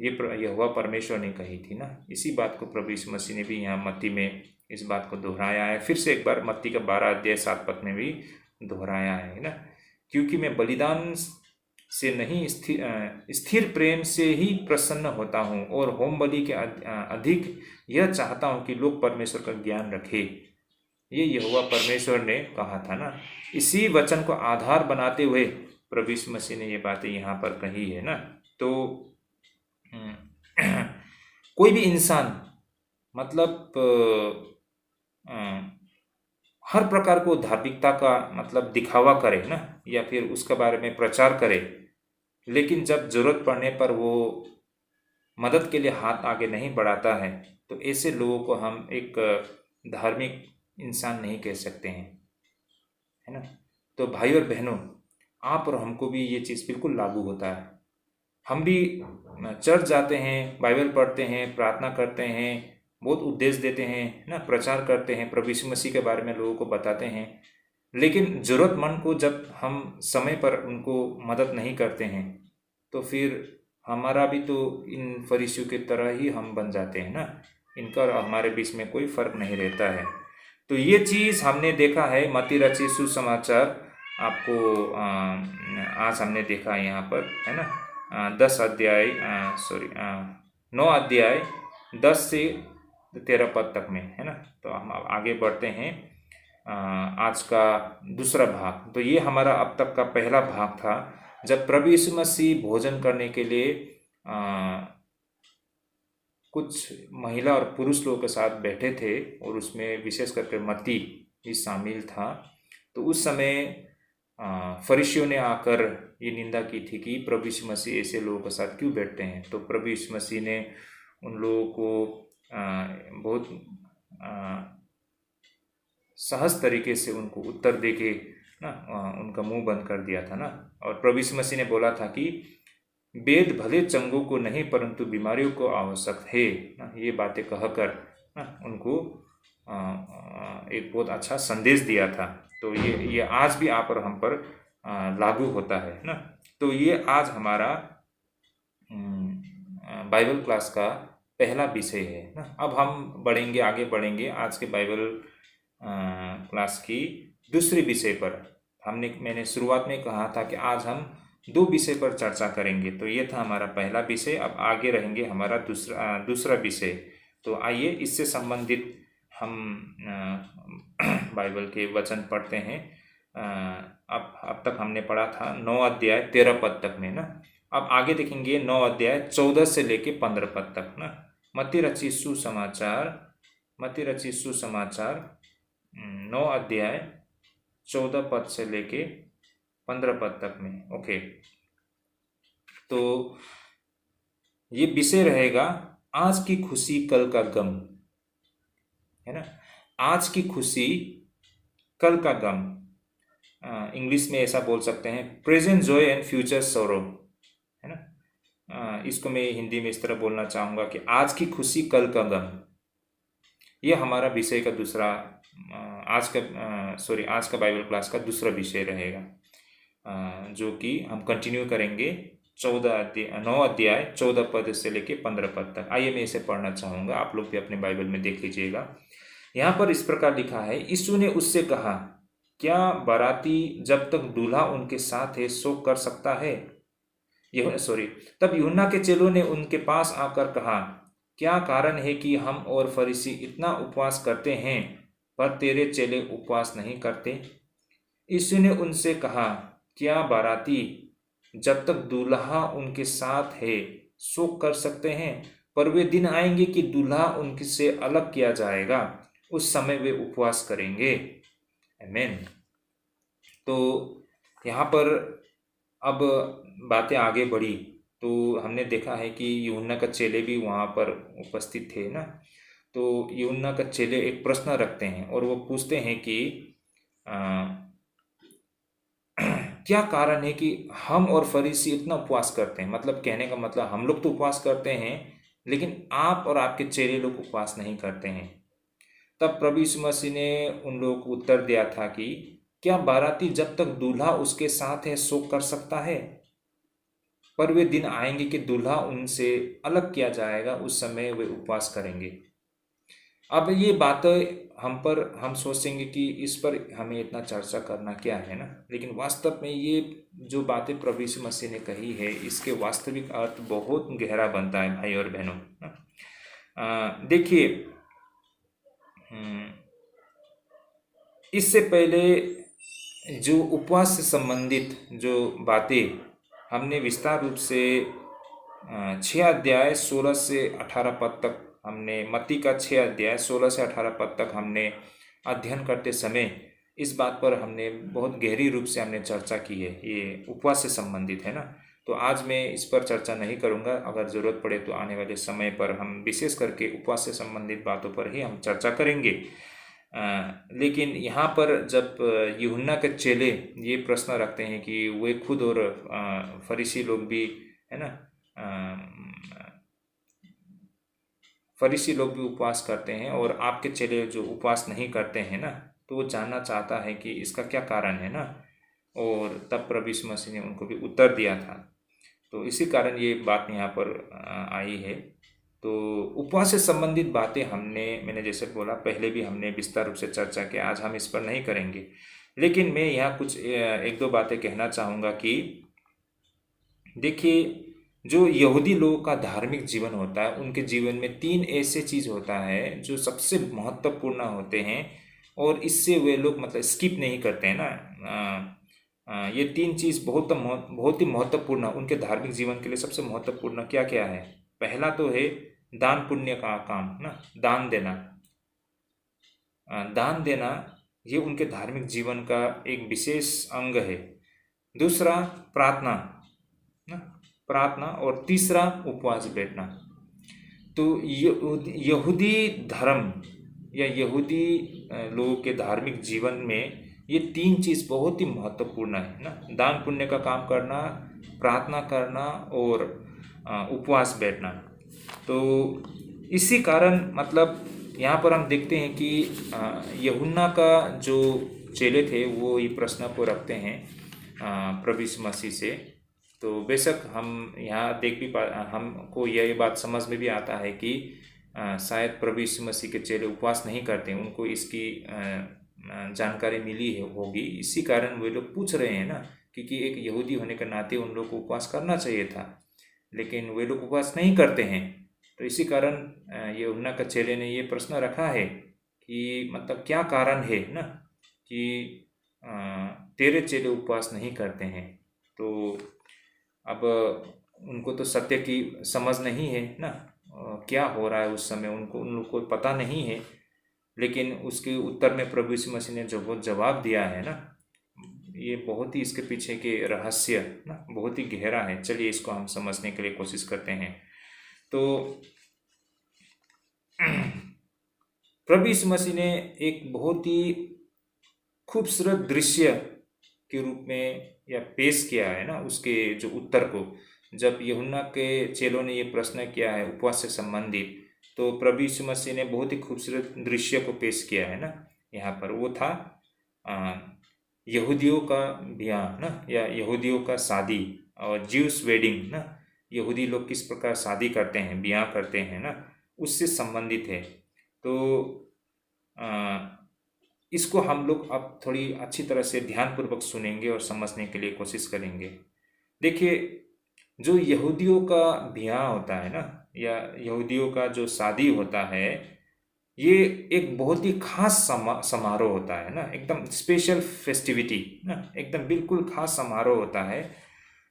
ये यहोवा परमेश्वर ने कही थी ना। इसी बात को प्रभु यीशु मसीह ने भी यहाँ मत्ती में इस बात को दोहराया है। फिर से एक बार मत्ती का 12 अध्याय 7 पद में भी दोहराया है ना, क्योंकि मैं बलिदान से नहीं स्थिर प्रेम से ही प्रसन्न होता हूँ, और होम बलि के अधिक यह चाहता हूँ कि लोग परमेश्वर का ज्ञान रखे। ये यहोवा परमेश्वर ने कहा था ना। इसी वचन को आधार बनाते हुए प्रभु यीशु मसीह ने ये बातें यहाँ पर कही है ना। तो कोई भी इंसान मतलब हर प्रकार को धार्मिकता का मतलब दिखावा करे ना, या फिर उसके बारे में प्रचार करे, लेकिन जब जरूरत पड़ने पर वो मदद के लिए हाथ आगे नहीं बढ़ाता है, तो ऐसे लोगों को हम एक धार्मिक इंसान नहीं कह सकते हैं, है ना। तो भाई और बहनों, आप और हमको भी ये चीज़ बिल्कुल लागू होता है। हम भी चर्च जाते हैं, बाइबल पढ़ते हैं, प्रार्थना करते हैं, बहुत उपदेश देते हैं ना, प्रचार करते हैं, प्रभु यीशु मसीह के बारे में लोगों को बताते हैं, लेकिन ज़रूरतमंद को जब हम समय पर उनको मदद नहीं करते हैं, तो फिर हमारा भी तो इन फरीसियों की तरह ही हम बन जाते हैं ना। इनका और हमारे बीच में कोई फ़र्क नहीं रहता है। तो ये चीज़ हमने देखा है मत्ती रचित सुसमाचार, आपको आज हमने देखा है यहाँ पर, है ना। 9 अध्याय 10 से 13 पद तक में, है ना। तो हम आगे बढ़ते हैं। आज का दूसरा भाग, तो ये हमारा अब तक का पहला भाग था, जब प्रभु यीशु मसीह भोजन करने के लिए कुछ महिला और पुरुष लोगों के साथ बैठे थे, और उसमें विशेष करके मत्ती भी शामिल था। तो उस समय फरीसियों ने आकर ये निंदा की थी कि प्रभु यीशु मसीह ऐसे लोगों के साथ क्यों बैठते हैं। तो प्रभु यीशु मसीह ने उन लोगों को बहुत सहज तरीके से उनको उत्तर देके ना उनका मुंह बंद कर दिया था ना। और प्रभु यीशु मसीह ने बोला था कि वेद भले चंगों को नहीं परंतु बीमारियों को आवश्यक है ना। ये बातें कहकर ना उनको एक बहुत अच्छा संदेश दिया था। तो ये आज भी आप और हम पर लागू होता है ना। तो ये आज हमारा बाइबल क्लास का पहला विषय है ना। अब हम आगे बढ़ेंगे आज के बाइबल क्लास की दूसरे विषय पर। मैंने शुरुआत में कहा था कि आज हम 2 विषय पर चर्चा करेंगे। तो ये था हमारा पहला विषय। अब आगे रहेंगे हमारा दूसरा विषय। तो आइए इससे संबंधित हम बाइबल के वचन पढ़ते हैं। अब तक हमने पढ़ा था 9 अध्याय 13 पद तक में ना। अब आगे देखेंगे 9 अध्याय 14 से लेके 15 पद तक ना। मत्ती रचित सुसमाचार 9 अध्याय 14 पद से लेके 15 पद तक में। ओके, तो ये विषय रहेगा आज की खुशी कल का गम, है ना। आज की खुशी कल का गम, इंग्लिश में ऐसा बोल सकते हैं present Joy and future sorrow, है ना। इसको मैं हिंदी में इस तरह बोलना चाहूँगा कि आज की खुशी कल का गम। ये हमारा विषय का दूसरा आज का बाइबल क्लास का दूसरा विषय रहेगा, जो कि हम कंटिन्यू करेंगे 9 अध्याय 14 पद से लेके 15 पद तक। आइए मैं इसे पढ़ना चाहूँगा, आप लोग भी अपने बाइबल में देख लीजिएगा। यहाँ पर इस प्रकार लिखा है, यीशु ने उससे कहा, क्या बाराती जब तक दूल्हा उनके साथ है शोक कर सकता है? तब यूहन्ना के चेलों ने उनके पास आकर कहा, क्या कारण है कि हम और फरीसी इतना उपवास करते हैं पर तेरे चेले उपवास नहीं करते? यीशु ने उनसे कहा, क्या बाराती जब तक दूल्हा उनके साथ है शोक कर सकते हैं? पर वे दिन आएंगे कि दूल्हा उनसे अलग किया जाएगा, उस समय वे उपवास करेंगे। आमीन। तो यहाँ पर अब बातें आगे बढ़ी तो हमने देखा है कि यूहन्ना का चेले भी वहाँ पर उपस्थित थे ना। तो यूहन्ना का चेले एक प्रश्न रखते हैं और वो पूछते हैं कि क्या कारण है कि हम और फरीसी इतना उपवास करते हैं। मतलब कहने का मतलब हम लोग तो उपवास करते हैं लेकिन आप और आपके चेले लोग उपवास नहीं करते हैं। तब प्रभु यीशु मसीह ने उन लोगों को उत्तर दिया था कि क्या बाराती जब तक दूल्हा उसके साथ है शोक कर सकता है? पर वे दिन आएंगे कि दूल्हा उनसे अलग किया जाएगा, उस समय वे उपवास करेंगे। अब ये बातें हम सोचेंगे कि इस पर हमें इतना चर्चा करना क्या है ना। लेकिन वास्तव में ये जो बातें प्रभु यीशु मसीह ने कही है इसके वास्तविक अर्थ बहुत गहरा बनता है भाई और बहनों। देखिए, इससे पहले जो उपवास से संबंधित जो बातें हमने विस्तार रूप से 6 अध्याय 16 से 18 पद तक हमने मत्ती का 6 अध्याय 16 से 18 पद तक हमने अध्ययन करते समय इस बात पर हमने बहुत गहरी रूप से हमने चर्चा की है। ये उपवास से संबंधित है ना। तो आज मैं इस पर चर्चा नहीं करूँगा, अगर ज़रूरत पड़े तो आने वाले समय पर हम विशेष करके उपवास से संबंधित बातों पर ही हम चर्चा करेंगे। लेकिन यहाँ पर जब यूहन्ना के चेले ये प्रश्न रखते हैं कि वे खुद और फरीसी लोग भी, है ना, फरीसी लोग भी उपवास करते हैं और आपके चेले जो उपवास नहीं करते हैं ना, तो वो जानना चाहता है कि इसका क्या कारण है ना। और तब प्रभु यीशु मसीह ने उनको भी उत्तर दिया था। तो इसी कारण ये बात यहाँ पर आई है। तो उपवास से संबंधित बातें मैंने जैसे बोला पहले भी हमने विस्तार रूप से चर्चा की, आज हम इस पर नहीं करेंगे। लेकिन मैं यहाँ कुछ 1-2 बातें कहना चाहूँगा कि देखिए, जो यहूदी लोगों का धार्मिक जीवन होता है उनके जीवन में 3 ऐसे चीज़ होता है जो सबसे महत्वपूर्ण होते हैं और इससे वे लोग मतलब स्किप नहीं करते हैं ना। ये 3 चीज़ बहुत ही महत्वपूर्ण उनके धार्मिक जीवन के लिए सबसे महत्वपूर्ण क्या क्या है। पहला तो है दान पुण्य का काम ना, दान देना। ये उनके धार्मिक जीवन का एक विशेष अंग है। दूसरा प्रार्थना ना, प्रार्थना, और तीसरा उपवास बैठना। तो यहूदी धर्म या यहूदी लोगों के धार्मिक जीवन में ये तीन चीज़ बहुत ही महत्वपूर्ण है ना, दान पुण्य का काम करना, प्रार्थना करना और उपवास बैठना। तो इसी कारण मतलब यहाँ पर हम देखते हैं कि यूहन्ना का जो चेले थे वो ये प्रश्न को रखते हैं प्रभु यीशु मसीह से। तो बेशक हम यहाँ देख भी हमको यह बात समझ में भी आता है कि शायद प्रभु यीशु मसीह के चेले उपवास नहीं करते, उनको इसकी जानकारी मिली है होगी, इसी कारण वे लोग पूछ रहे हैं ना, क्योंकि एक यहूदी होने के नाते उन लोग को उपवास करना चाहिए था, लेकिन वे लोग उपवास नहीं करते हैं। तो इसी कारण यूहन्ना का चेले ने ये प्रश्न रखा है कि मतलब क्या कारण है ना कि तेरे चेले उपवास नहीं करते हैं। तो अब उनको तो सत्य की समझ नहीं है ना, क्या हो रहा है उस समय उन लोग को पता नहीं है, लेकिन उसके उत्तर में प्रभु यीशु मसीह ने जो जवाब दिया है ना, ये बहुत ही इसके पीछे के रहस्य ना बहुत ही गहरा है। चलिए इसको हम समझने के लिए कोशिश करते हैं। तो प्रभु यीशु मसीह ने एक बहुत ही खूबसूरत दृश्य के रूप में या पेश किया है ना उसके जो उत्तर को। जब यूहन्ना के चेलों ने ये प्रश्न किया है उपवास से संबंधित, तो प्रभु यीशु मसीह ने बहुत ही खूबसूरत दृश्य को पेश किया है ना यहाँ पर। वो था यहूदियों का ब्याह ना, या यहूदियों का शादी और ज्यूस वेडिंग ना, यहूदी लोग किस प्रकार शादी करते हैं, ब्याह करते हैं ना, उससे संबंधित है। तो इसको हम लोग अब थोड़ी अच्छी तरह से ध्यानपूर्वक सुनेंगे और समझने के लिए कोशिश करेंगे। देखिए, जो यहूदियों का ब्याह होता है ना, या यहूदियों का जो शादी होता है, ये एक बहुत ही खास समारोह होता है ना, एकदम स्पेशल फेस्टिविटी ना, एकदम बिल्कुल खास समारोह होता है।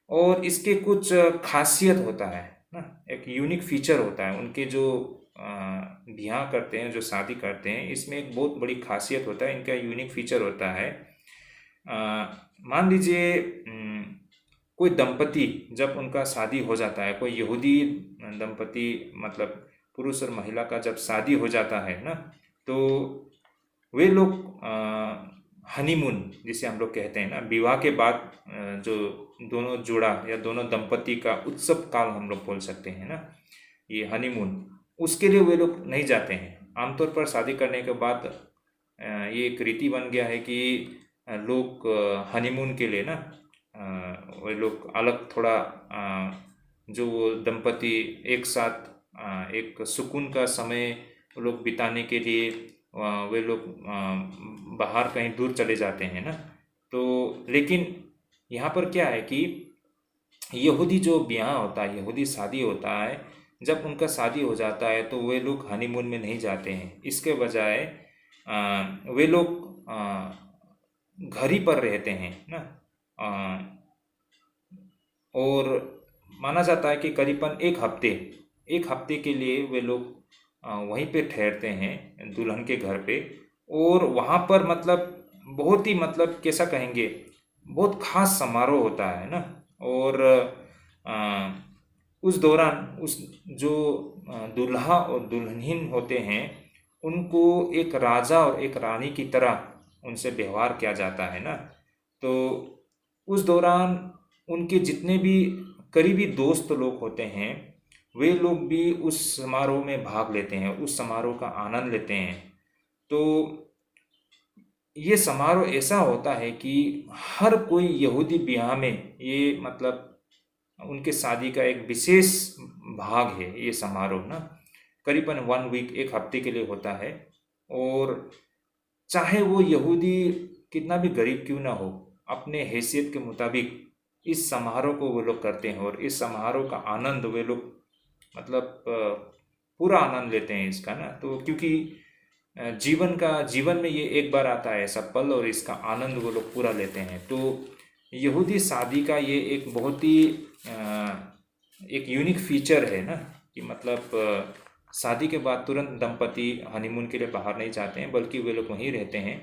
और इसके कुछ खासियत होता है ना, एक यूनिक फीचर होता है उनके जो ब्याह करते हैं, जो शादी करते हैं, इसमें एक बहुत बड़ी खासियत होता है, इनका यूनिक फीचर होता है। मान लीजिए कोई दंपति जब उनका शादी हो जाता है, कोई यहूदी दंपति मतलब पुरुष और महिला का जब शादी हो जाता है ना, तो वे लोग हनीमून जिसे हम लोग कहते हैं ना, विवाह के बाद जो दोनों जोड़ा या दोनों दंपति का उत्सव काल हम लोग बोल सकते हैं ना, ये हनीमून, उसके लिए वे लोग नहीं जाते हैं। आमतौर पर शादी करने के बाद ये एक रीति बन गया है कि लोग हनीमून के लिए ना वे लोग अलग थोड़ा जो दंपति एक साथ एक सुकून का समय लोग बिताने के लिए वे लोग बाहर कहीं दूर चले जाते हैं ना। तो लेकिन यहाँ पर क्या है कि यहूदी जो ब्याह होता है, यहूदी शादी होता है, जब उनका शादी हो जाता है तो वे लोग हनीमून में नहीं जाते हैं। इसके बजाय वे लोग घर ही पर रहते हैं ना, और माना जाता है कि करीबन एक हफ्ते के लिए वे लोग वहीं पे ठहरते हैं दुल्हन के घर पे। और वहाँ पर मतलब बहुत ही मतलब कैसा कहेंगे, बहुत खास समारोह होता है ना। और उस दौरान उस जो दूल्हा और दुल्हन होते हैं, उनको एक राजा और एक रानी की तरह उनसे व्यवहार किया जाता है ना। तो उस दौरान उनके जितने भी करीबी दोस्त लोग होते हैं, वे लोग भी उस समारोह में भाग लेते हैं, उस समारोह का आनंद लेते हैं। तो ये समारोह ऐसा होता है कि हर कोई यहूदी ब्याह में ये मतलब उनके शादी का एक विशेष भाग है ये समारोह ना। करीबन 1 वीक, एक हफ्ते के लिए होता है। और चाहे वो यहूदी कितना भी गरीब क्यों ना हो, अपने हैसियत के मुताबिक इस समारोह को वो लोग करते हैं, और इस समारोह का आनंद वे लोग मतलब पूरा आनंद लेते हैं इसका ना। तो क्योंकि जीवन में ये एक बार आता है ऐसा पल, और इसका आनंद वो लोग पूरा लेते हैं। तो यहूदी शादी का ये एक बहुत ही एक यूनिक फीचर है ना, कि मतलब शादी के बाद तुरंत दंपति हनीमून के लिए बाहर नहीं जाते हैं, बल्कि वे लोग वहीं रहते हैं।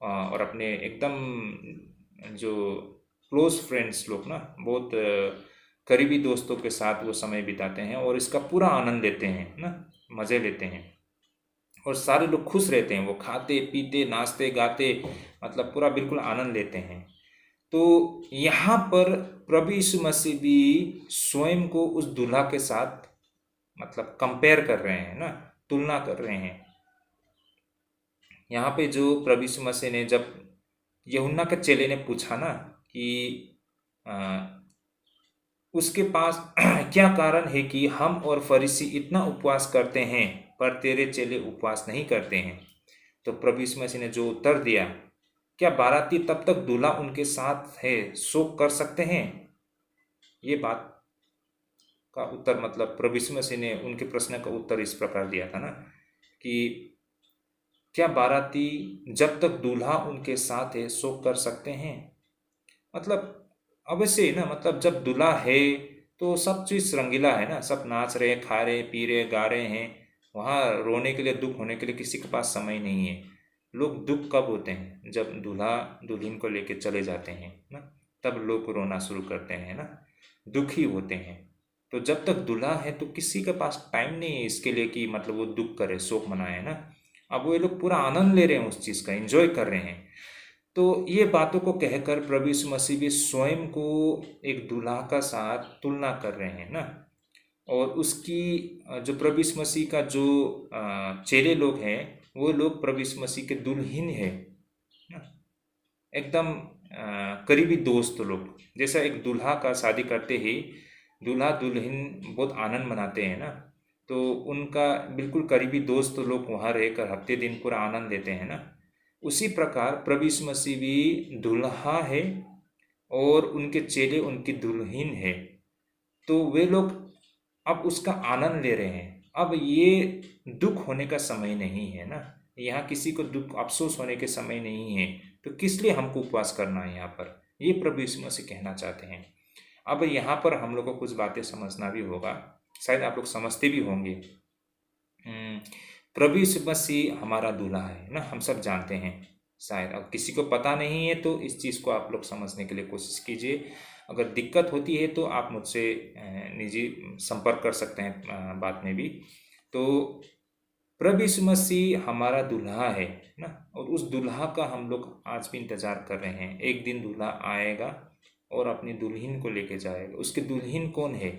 और अपने एकदम जो क्लोज फ्रेंड्स लोग ना, बहुत करीबी दोस्तों के साथ वो समय बिताते हैं और इसका पूरा आनंद लेते हैं ना, मज़े लेते हैं। और सारे लोग खुश रहते हैं, वो खाते पीते नाचते गाते, मतलब पूरा बिल्कुल आनंद लेते हैं। तो यहाँ पर प्रभु यीशु मसीह भी स्वयं को उस दूल्हा के साथ मतलब कंपेयर कर रहे हैं ना, तुलना कर रहे हैं। यहाँ पे जो प्रभु यीशु मसीह ने, जब यूहन्ना के चेले ने पूछा ना कि उसके पास क्या कारण है कि हम और फरीसी इतना उपवास करते हैं पर तेरे चेले उपवास नहीं करते हैं, तो प्रभु यीशु मसीह ने जो उत्तर दिया, क्या बाराती तब तक दूल्हा उनके साथ है शोक कर सकते हैं? ये बात का उत्तर, मतलब प्रभु यीशु मसीह ने उनके प्रश्न का उत्तर इस प्रकार दिया था ना कि क्या बाराती जब तक दूल्हा उनके साथ है शोक कर सकते हैं? मतलब अवश्य ही ना, मतलब जब दूल्हा है तो सब चीज़ रंगीला है ना, सब नाच रहे, खा रहे, पी रहे, गा रहे हैं। वहाँ रोने के लिए, दुख होने के लिए किसी के पास समय नहीं है। लोग दुख कब होते हैं? जब दूल्हा दुल्हन को लेके चले जाते हैं ना, तब लोग रोना शुरू करते हैं ना, दुखी होते हैं। तो जब तक दूल्हा है तो किसी के पास टाइम नहीं है इसके लिए कि मतलब वो दुख करे, शोक मनाए ना। अब वो ये लोग पूरा आनंद ले रहे हैं, उस चीज़ का एंजॉय कर रहे हैं। तो ये बातों को कहकर प्रभु यीशु मसीह भी स्वयं को एक दूल्हा का साथ तुलना कर रहे हैं ना। और उसकी जो प्रभु यीशु मसीह का जो चेले लोग हैं, वो लोग प्रभु यीशु मसीह के दुल्हन है ना, एकदम करीबी दोस्त लोग। जैसा एक दूल्हा का शादी करते ही दूल्हा दुल्हन बहुत आनंद मनाते हैं ना, तो उनका बिल्कुल करीबी दोस्त लोग वहाँ रहकर हफ्ते दिन पूरा आनंद लेते हैं ना। उसी प्रकार प्रभु यीशु मसीह भी दूल्हा है और उनके चेले उनकी दुल्हन है। तो वे लोग अब उसका आनंद ले रहे हैं। अब ये दुख होने का समय नहीं है ना, यहाँ किसी को दुख अफसोस होने के समय नहीं है। तो किस लिए हमको उपवास करना है यहाँ पर, ये प्रभु यीशु मसीह कहना चाहते हैं। अब यहाँ पर हम लोग को कुछ बातें समझना भी होगा, शायद आप लोग समझते भी होंगे। प्रभु यीशु मसीह हमारा दूल्हा है ना, हम सब जानते हैं। शायद अब किसी को पता नहीं है तो इस चीज़ को आप लोग समझने के लिए कोशिश कीजिए। अगर दिक्कत होती है तो आप मुझसे निजी संपर्क कर सकते हैं बात में भी। तो प्रभु यीशु मसीह हमारा दूल्हा है ना, और उस दूल्हा का हम लोग आज भी इंतज़ार कर रहे हैं। एक दिन दूल्हा आएगा और अपनी दुल्हन को लेके जाएगा। उसकी दुल्हन कौन है?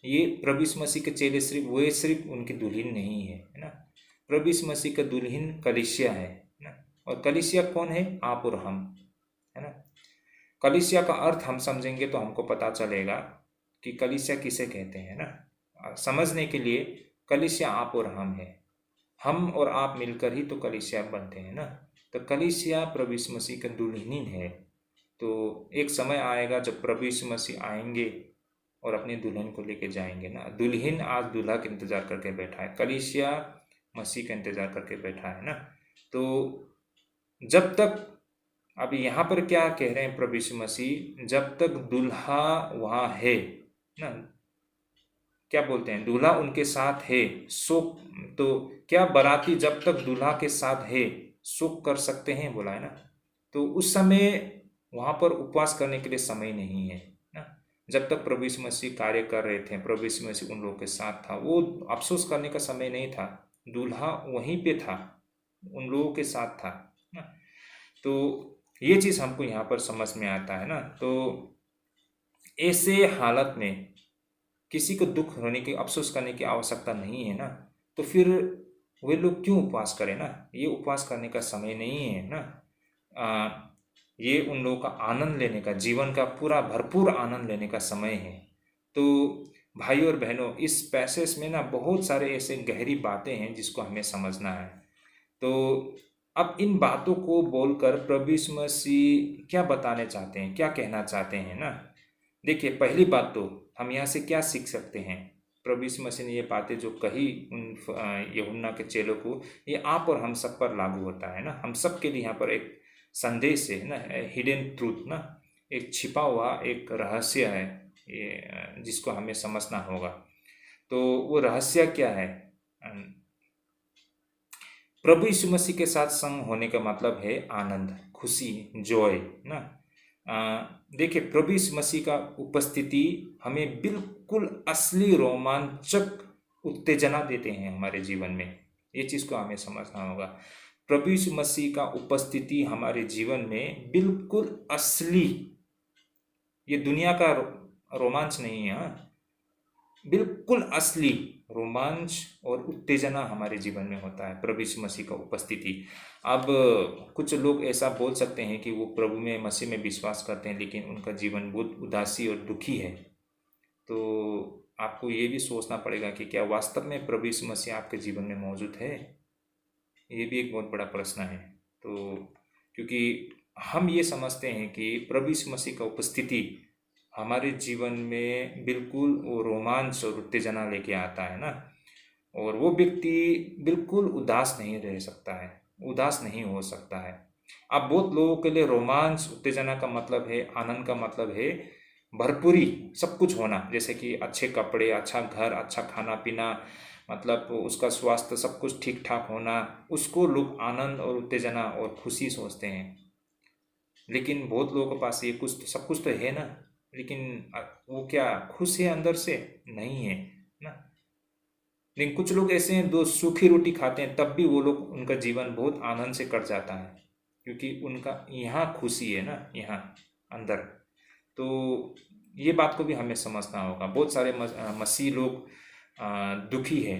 ये प्रभु यीशु मसीह के चेले सिर्फ उनकी दुल्हन नहीं है ना। प्रभु यीशु मसीह का दुल्हन कलीसिया है ना। और कलीसिया कौन है? आप और हम, है ना। कलीसिया का अर्थ हम समझेंगे तो हमको पता चलेगा कि कलीसिया किसे कहते हैं ना। समझने के लिए कलीसिया आप और हम है, हम और आप मिलकर ही तो कलीसिया बनते हैं ना। तो कलीसिया प्रभु यीशु मसीह का दुल्हन है। तो एक समय आएगा जब प्रभु यीशु मसीह आएंगे और अपनी दुल्हन को लेके जाएंगे ना। दुल्हन आज दूल्हा का इंतजार करके बैठा है, कलीसिया मसीह का इंतजार करके बैठा है ना। तो जब तक, अभी यहाँ पर क्या कह रहे हैं प्रभु यीशु मसीह, जब तक दूल्हा वहाँ है ना, क्या बोलते हैं, दूल्हा उनके साथ है शोक। तो क्या बाराती जब तक दूल्हा के साथ है शोक कर सकते हैं? बोला है ना। तो उस समय वहाँ पर उपवास करने के लिए समय नहीं है ना। जब तक प्रभु यीशु मसीह कार्य कर रहे थे, प्रभु यीशु मसीह उन लोगों के साथ था, वो अफसोस करने का समय नहीं था। दूल्हा वहीं पे था, उन लोगों के साथ था ना। तो ये चीज़ हमको यहाँ पर समझ में आता है ना। तो ऐसे हालत में किसी को दुख होने की, अफसोस करने की आवश्यकता नहीं है ना। तो फिर वे लोग क्यों उपवास करें ना? ये उपवास करने का समय नहीं है ना। ये उन लोगों का आनंद लेने का, जीवन का पूरा भरपूर आनंद लेने का समय है। तो भाई और बहनों, इस पैसेज में ना बहुत सारे ऐसे गहरी बातें हैं जिसको हमें समझना है। तो अब इन बातों को बोलकर प्रभु यीशु मसीह क्या बताने चाहते हैं, क्या कहना चाहते हैं ना। देखिए, पहली बात तो हम यहाँ से क्या सीख सकते हैं। प्रभु यीशु मसीह ने ये बातें जो कही उन यूहन्ना के चेलों को, ये आप और हम सब पर लागू होता है ना। हम सब के लिए यहाँ पर एक संदेश है ना, हिडन ट्रूथ ना, एक छिपा हुआ एक रहस्य है ये, जिसको हमें समझना होगा। तो वो रहस्य क्या है? प्रभु यीशु मसीह के साथ संग होने का मतलब है आनंद, खुशी, जॉय ना। देखिए, प्रभु यीशु मसीह का उपस्थिति हमें बिल्कुल असली रोमांचक उत्तेजना देते हैं हमारे जीवन में। ये चीज़ को हमें समझना होगा। प्रभु यीशु मसीह का उपस्थिति हमारे जीवन में बिल्कुल असली, ये दुनिया का रोमांच नहीं है, हाँ, बिल्कुल असली रोमांच और उत्तेजना हमारे जीवन में होता है प्रभु यीशु मसीह का उपस्थिति। अब कुछ लोग ऐसा बोल सकते हैं कि वो प्रभु में, मसीह में विश्वास करते हैं, लेकिन उनका जीवन बहुत उदासी और दुखी है। तो आपको ये भी सोचना पड़ेगा कि क्या वास्तव में प्रभु यीशु मसीह आपके जीवन में मौजूद है। ये भी एक बहुत बड़ा प्रश्न है। तो क्योंकि हम ये समझते हैं कि प्रभु यीशु मसीह का उपस्थिति हमारे जीवन में बिल्कुल वो रोमांच और उत्तेजना लेके आता है ना, और वो व्यक्ति बिल्कुल उदास नहीं रह सकता है, उदास नहीं हो सकता है। अब बहुत लोगों के लिए रोमांच, उत्तेजना का मतलब है, आनंद का मतलब है भरपूरी, सब कुछ होना, जैसे कि अच्छे कपड़े, अच्छा घर, अच्छा खाना पीना, मतलब उसका स्वास्थ्य सब कुछ ठीक ठाक होना, उसको लोग आनंद और उत्तेजना और खुशी सोचते हैं। लेकिन बहुत लोगों के पास ये कुछ तो, सब कुछ तो है ना, लेकिन वो क्या खुश है अंदर से? नहीं है ना। लेकिन कुछ लोग ऐसे हैं, दो सूखी रोटी खाते हैं तब भी वो लोग, उनका जीवन बहुत आनंद से कट जाता है, क्योंकि उनका यहाँ खुशी है ना, यहाँ अंदर। तो ये बात को भी हमें समझना होगा। बहुत सारे मसीह लोग दुखी है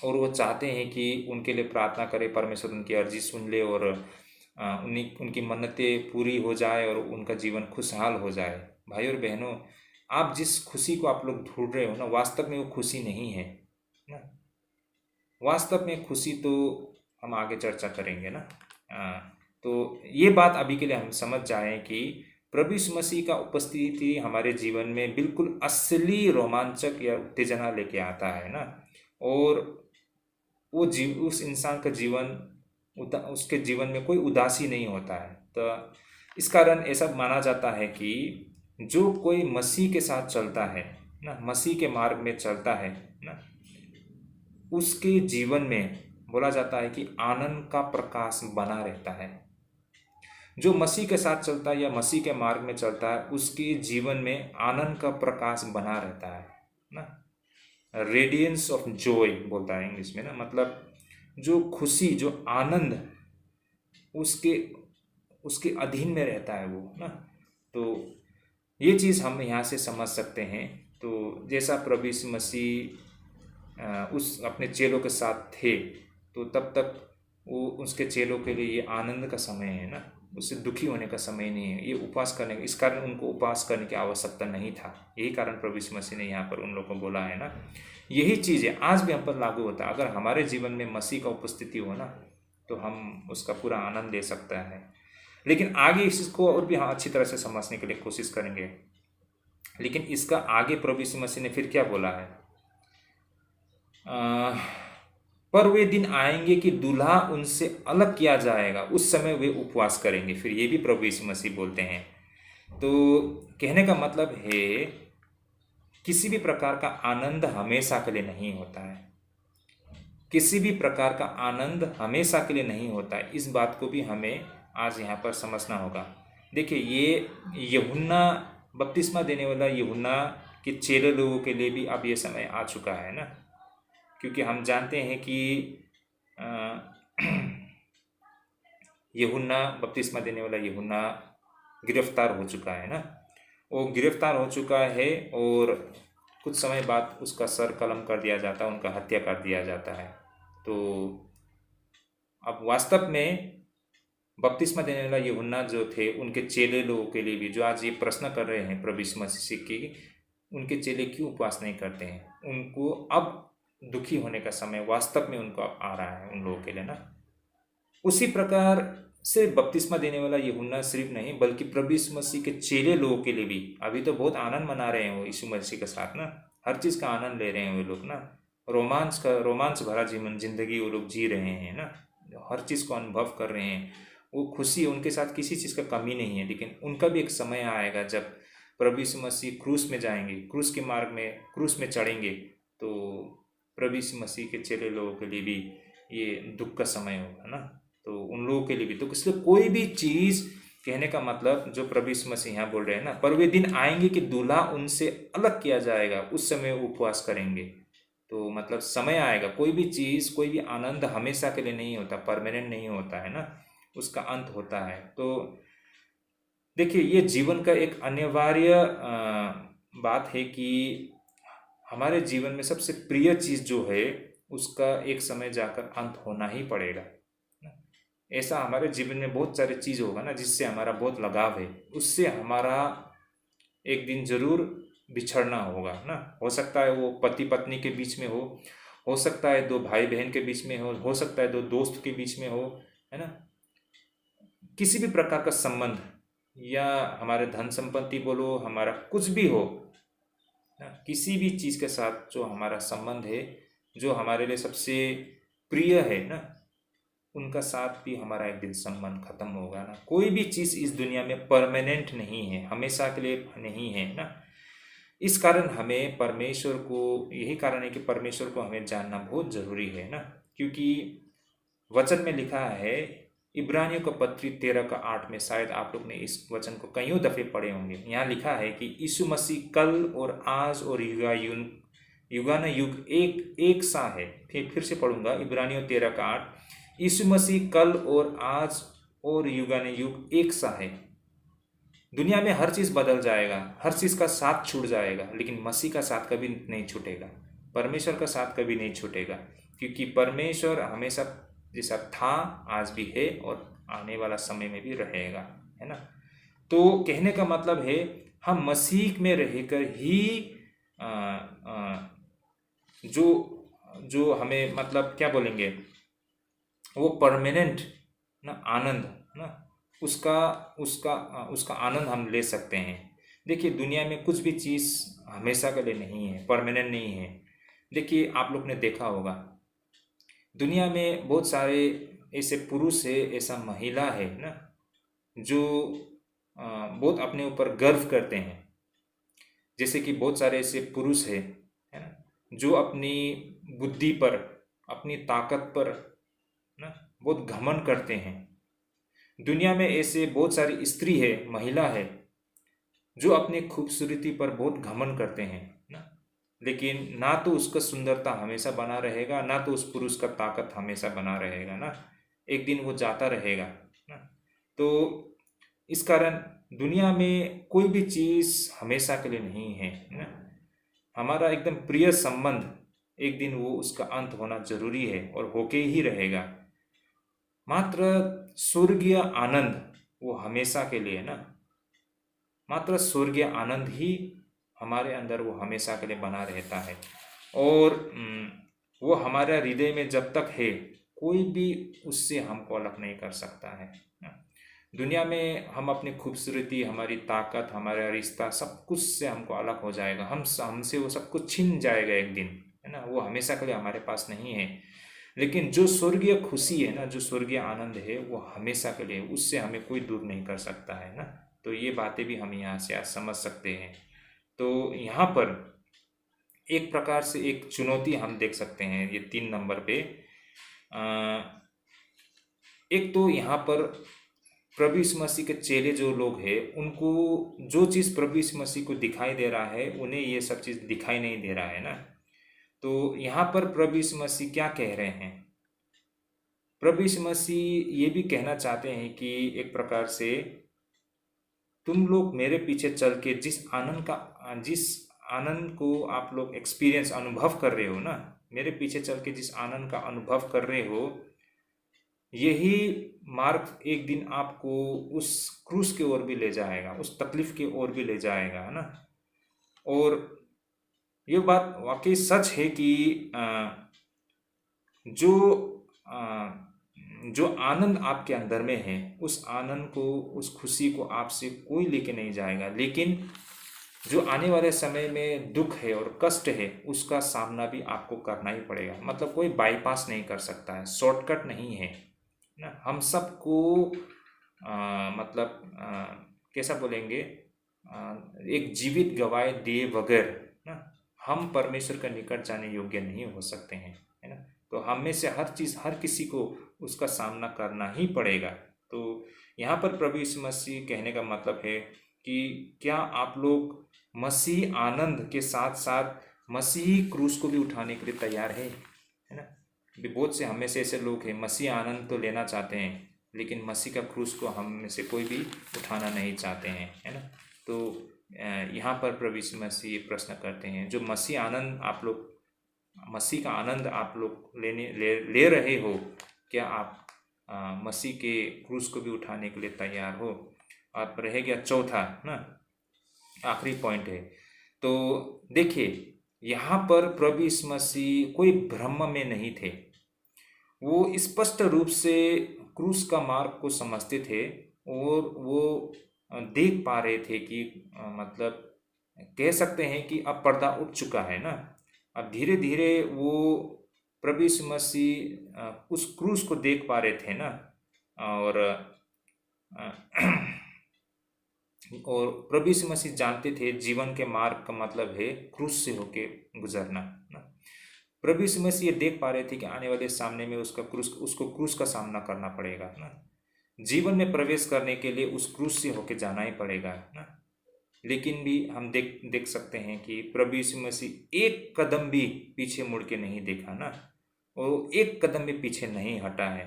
और वो चाहते हैं कि उनके लिए प्रार्थना करे, परमेश्वर उनकी अर्जी सुन ले और उनकी मन्नतें पूरी हो जाए और उनका जीवन खुशहाल हो जाए। भाई और बहनों, आप जिस खुशी को आप लोग ढूंढ रहे हो ना, वास्तव में वो खुशी नहीं है ना। वास्तव में खुशी तो हम आगे चर्चा करेंगे ना। तो ये बात अभी के लिए हम समझ जाएं कि प्रभु यीशु मसीह का उपस्थिति हमारे जीवन में बिल्कुल असली रोमांचक या उत्तेजना लेके आता है ना, और वो उस इंसान का जीवन, उसके जीवन में कोई उदासी नहीं होता है। तो इस कारण ऐसा माना जाता है कि जो कोई मसीह के साथ चलता है ना, मसीह के मार्ग में चलता है ना, उसके जीवन में बोला जाता है कि आनंद का प्रकाश बना रहता है। जो मसीह के साथ चलता है या मसीह के मार्ग में चलता है, उसके जीवन में आनंद का प्रकाश बना रहता है ना। रेडियंस ऑफ जॉय बोलता है इंग्लिश में ना, मतलब जो खुशी, जो आनंद उसके अधीन में रहता है वो ना। तो ये चीज़ हम यहाँ से समझ सकते हैं। तो जैसा प्रभु यीशु मसीह उस अपने चेलों के साथ थे, तो तब तक वो उसके चेलों के लिए ये आनंद का समय है ना, उससे दुखी होने का समय नहीं है, ये उपवास करने का। इस कारण उनको उपवास करने की आवश्यकता नहीं था। यही कारण प्रभु यीशु मसीह ने यहाँ पर उन लोगों को बोला है ना। यही चीज़ है आज भी हम पर लागू होता है। अगर हमारे जीवन में मसीह का उपस्थिति हो ना, तो हम उसका पूरा आनंद ले सकता है। लेकिन आगे इसको और भी हम अच्छी तरह से समझने के लिए कोशिश करेंगे। लेकिन इसका आगे प्रभु यीशु मसीह ने फिर क्या बोला है? पर वे दिन आएंगे कि दूल्हा उनसे अलग किया जाएगा, उस समय वे उपवास करेंगे। फिर ये भी प्रभु यीशु मसीह बोलते हैं। तो कहने का मतलब है, किसी भी प्रकार का आनंद हमेशा के लिए नहीं होता है। किसी भी प्रकार का आनंद हमेशा के लिए नहीं होता है। इस बात को भी हमें आज यहाँ पर समझना होगा। देखिए, ये यूहन्ना, बपतिस्मा देने वाला यूहन्ना के चेले लोगों के लिए भी अब ये समय आ चुका है ना, क्योंकि हम जानते हैं कि यूहन्ना, बपतिस्मा देने वाला यूहन्ना गिरफ्तार हो चुका है ना। वो गिरफ्तार हो चुका है और कुछ समय बाद उसका सर कलम कर दिया जाता है, उनका हत्या कर दिया जाता है। तो अब वास्तव में बपतिस्मा देने वाला यूहन्ना जो थे, उनके चेले लोगों के लिए भी, जो आज ये प्रश्न कर रहे हैं प्रभु यीशु मसीह की उनके चेले क्यों उपवास नहीं करते हैं, उनको अब दुखी होने का समय वास्तव में उनको आ रहा है, उन लोगों के लिए ना। उसी प्रकार से बपतिस्मा देने वाला यूहन्ना सिर्फ नहीं, बल्कि प्रभु यीशु मसीह के चेले लोगों के लिए भी अभी तो बहुत आनंद मना रहे हैं वो यीशु मसीह के साथ ना। हर चीज़ का आनंद ले रहे हैं वो लोग ना। रोमांच भरा जीवन, जिंदगी वो लोग जी रहे हैं ना। हर चीज़ को अनुभव कर रहे हैं, वो खुशी, उनके साथ किसी चीज़ का कमी नहीं है। लेकिन उनका भी एक समय आएगा जब प्रभु यीशु मसीह क्रूस में जाएंगे, क्रूस के मार्ग में, क्रूस में चढ़ेंगे। तो प्रभु यीशु मसीह के चेले लोगों के लिए भी ये दुख का समय होगा ना, तो उन लोगों के लिए भी। तो इसलिए कोई भी चीज़, कहने का मतलब जो प्रभु यीशु मसीह यहाँ बोल रहे हैं ना, पर वे दिन आएंगे कि दूल्हा उनसे अलग किया जाएगा, उस समय वो उपवास करेंगे। तो मतलब समय आएगा, कोई भी चीज़, कोई भी आनंद हमेशा के लिए नहीं होता, परमानेंट नहीं होता है ना, उसका अंत होता है। तो देखिए, ये जीवन का एक अनिवार्य बात है कि हमारे जीवन में सबसे प्रिय चीज़ जो है उसका एक समय जाकर अंत होना ही पड़ेगा। ऐसा हमारे जीवन में बहुत सारे चीज़ होगा ना जिससे हमारा बहुत लगाव है, उससे हमारा एक दिन जरूर बिछड़ना होगा ना। हो सकता है वो पति पत्नी के बीच में हो सकता है दो भाई बहन के बीच में हो सकता है दो दोस्त के बीच में हो, है ना। किसी भी प्रकार का संबंध, या हमारे धन संपत्ति बोलो, हमारा कुछ भी हो ना, किसी भी चीज़ के साथ जो हमारा संबंध है, जो हमारे लिए सबसे प्रिय है ना, उनका साथ भी हमारा एक दिन संबंध खत्म होगा ना। कोई भी चीज़ इस दुनिया में परमानेंट नहीं है, हमेशा के लिए नहीं है ना। इस कारण हमें परमेश्वर को, यही कारण है कि परमेश्वर को हमें जानना बहुत जरूरी है ना, क्योंकि वचन में लिखा है, इब्रानियों का पत्री 13 का 8 में, शायद आप लोग ने इस वचन को कईयों दफ़े पढ़े होंगे। यहाँ लिखा है कि यीशु मसीह कल और आज और युगान युग एक सा है। फिर से पढ़ूंगा, इब्रानियों 13 का 8, यीशु मसीह कल और आज और युगान युग एक सा है। दुनिया में हर चीज़ बदल जाएगा, हर चीज़ का साथ छूट जाएगा, लेकिन मसीह का साथ कभी नहीं छूटेगा, परमेश्वर का साथ कभी नहीं छूटेगा, क्योंकि परमेश्वर हमेशा जैसा था, आज भी है और आने वाला समय में भी रहेगा, है ना। तो कहने का मतलब है, हम मसीह में रहकर ही जो हमें मतलब क्या बोलेंगे, वो परमानेंट ना आनंद ना, उसका उसका उसका आनंद हम ले सकते हैं। देखिए, दुनिया में कुछ भी चीज़ हमेशा के लिए नहीं है, परमानेंट नहीं है। देखिए, आप लोग ने देखा होगा, दुनिया में बहुत सारे ऐसे पुरुष है, ऐसा महिला है ना, जो बहुत अपने ऊपर गर्व करते हैं। जैसे कि बहुत सारे ऐसे पुरुष है ना, जो अपनी बुद्धि पर, अपनी ताकत पर ना बहुत घमंड करते हैं। दुनिया में ऐसे बहुत सारी स्त्री है, महिला है, जो अपनी खूबसूरती पर बहुत घमंड करते हैं ना, लेकिन ना तो उसका सुंदरता हमेशा बना रहेगा, ना तो उस पुरुष का ताकत हमेशा बना रहेगा ना, एक दिन वो जाता रहेगा ना। तो इस कारण दुनिया में कोई भी चीज़ हमेशा के लिए नहीं है ना। हमारा एकदम प्रिय संबंध, एक दिन वो उसका अंत होना जरूरी है और होके ही रहेगा। मात्र स्वर्गीय आनंद वो हमेशा के लिए ना, मात्र स्वर्गीय आनंद ही हमारे अंदर वो हमेशा के लिए बना रहता है। और वो हमारे हृदय में जब तक है, कोई भी उससे हमको अलग नहीं कर सकता है ना। दुनिया में हम अपनी खूबसूरती, हमारी ताकत, हमारा रिश्ता, सब कुछ से हमको अलग हो जाएगा, हमसे वो सब कुछ छिन जाएगा एक दिन, है ना। वो हमेशा के लिए हमारे पास नहीं है। लेकिन जो स्वर्गीय खुशी है ना, जो स्वर्गीय आनंद है, वो हमेशा के लिए, उससे हमें कोई दूर नहीं कर सकता है ना। तो ये बातें भी हम यहाँ से आज समझ सकते हैं। तो यहाँ पर एक प्रकार से एक चुनौती हम देख सकते हैं, ये 3 नंबर पे। एक तो यहाँ पर प्रभु यीशु मसीह के चेले जो लोग हैं, उनको जो चीज़ प्रभु यीशु मसीह को दिखाई दे रहा है, उन्हें ये सब चीज़ दिखाई नहीं दे रहा है ना। तो यहाँ पर प्रभु यीशु मसीह क्या कह रहे हैं? प्रभु यीशु मसीह ये भी कहना चाहते हैं कि एक प्रकार से तुम लोग मेरे पीछे चल के जिस आनंद को आप लोग एक्सपीरियंस, अनुभव कर रहे हो ना, मेरे पीछे चल के जिस आनंद का अनुभव कर रहे हो, यही मार्ग एक दिन आपको उस क्रूस की ओर भी ले जाएगा, उस तकलीफ की ओर भी ले जाएगा, है ना। और ये बात वाकई सच है कि जो आनंद आपके अंदर में है, उस आनंद को, उस खुशी को आपसे कोई लेके नहीं जाएगा। लेकिन जो आने वाले समय में दुख है और कष्ट है, उसका सामना भी आपको करना ही पड़ेगा। मतलब कोई बाईपास नहीं कर सकता है, शॉर्टकट नहीं है ना। हम सबको मतलब कैसा बोलेंगे, एक जीवित गवाह दिए बगैर ना हम परमेश्वर का निकट जाने योग्य नहीं हो सकते हैं, है ना। तो हम में से हर किसी को उसका सामना करना ही पड़ेगा। तो यहाँ पर प्रभु यीशु मसीह कहने का मतलब है कि क्या आप लोग मसीह आनंद के साथ साथ मसीही क्रूस को भी उठाने के लिए तैयार है ना। भी बहुत से हम में से ऐसे लोग हैं, मसीह आनंद तो लेना चाहते हैं लेकिन मसीह का क्रूस को हम में से कोई भी उठाना नहीं चाहते हैं, है ना। तो यहाँ पर प्रभु यीशु मसीह ये प्रश्न करते हैं, जो मसीह का आनंद आप लोग ले रहे हो, क्या आप मसीह के क्रूस को भी उठाने के लिए तैयार हो। और रह गया चौथा ना, आखिरी पॉइंट है। तो देखिए यहाँ पर प्रभु यीशु मसीह कोई भ्रम में नहीं थे, वो स्पष्ट रूप से क्रूस का मार्ग को समझते थे और वो देख पा रहे थे कि मतलब कह सकते हैं कि अब पर्दा उठ चुका है ना। अब धीरे धीरे वो प्रभु यीशु मसीह उस क्रूस को देख पा रहे थे ना। और प्रभु यीशु मसीह जानते थे जीवन के मार्ग का मतलब है क्रूस से होके गुजरना ना। प्रभु यीशु मसीह ये देख पा रहे थे कि आने वाले सामने में उसको क्रूस का सामना करना पड़ेगा ना। जीवन में प्रवेश करने के लिए उस क्रूस से होके जाना ही पड़ेगा ना। लेकिन भी हम देख सकते हैं कि प्रभु यीशु मसीह एक कदम भी पीछे मुड़ के नहीं देखा ना, और एक कदम भी पीछे नहीं हटा है।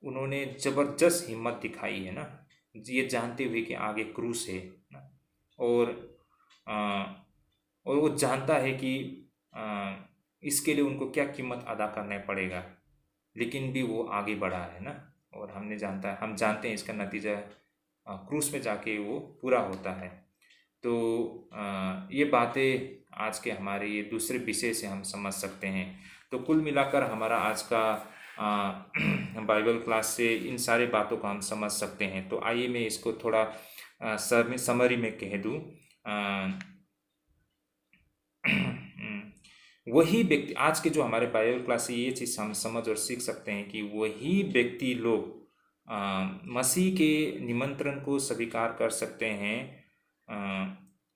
उन्होंने जबरदस्त हिम्मत दिखाई है ना, ये जानते हुए कि आगे क्रूस है ना। और वो जानता है कि इसके लिए उनको क्या कीमत अदा करना पड़ेगा, लेकिन भी वो आगे बढ़ा है ना। और हम जानते हैं इसका नतीजा क्रूस में जाके वो पूरा होता है। तो ये बातें आज के हमारे ये दूसरे विषय से हम समझ सकते हैं। तो कुल मिलाकर हमारा आज का बाइबल क्लास से इन सारे बातों को हम समझ सकते हैं। तो आइए मैं इसको थोड़ा समरी में कह दूँ। वही व्यक्ति, आज के जो हमारे बाइबल क्लास से ये चीज़ हम समझ और सीख सकते हैं कि वही व्यक्ति लोग मसीह के निमंत्रण को स्वीकार कर सकते हैं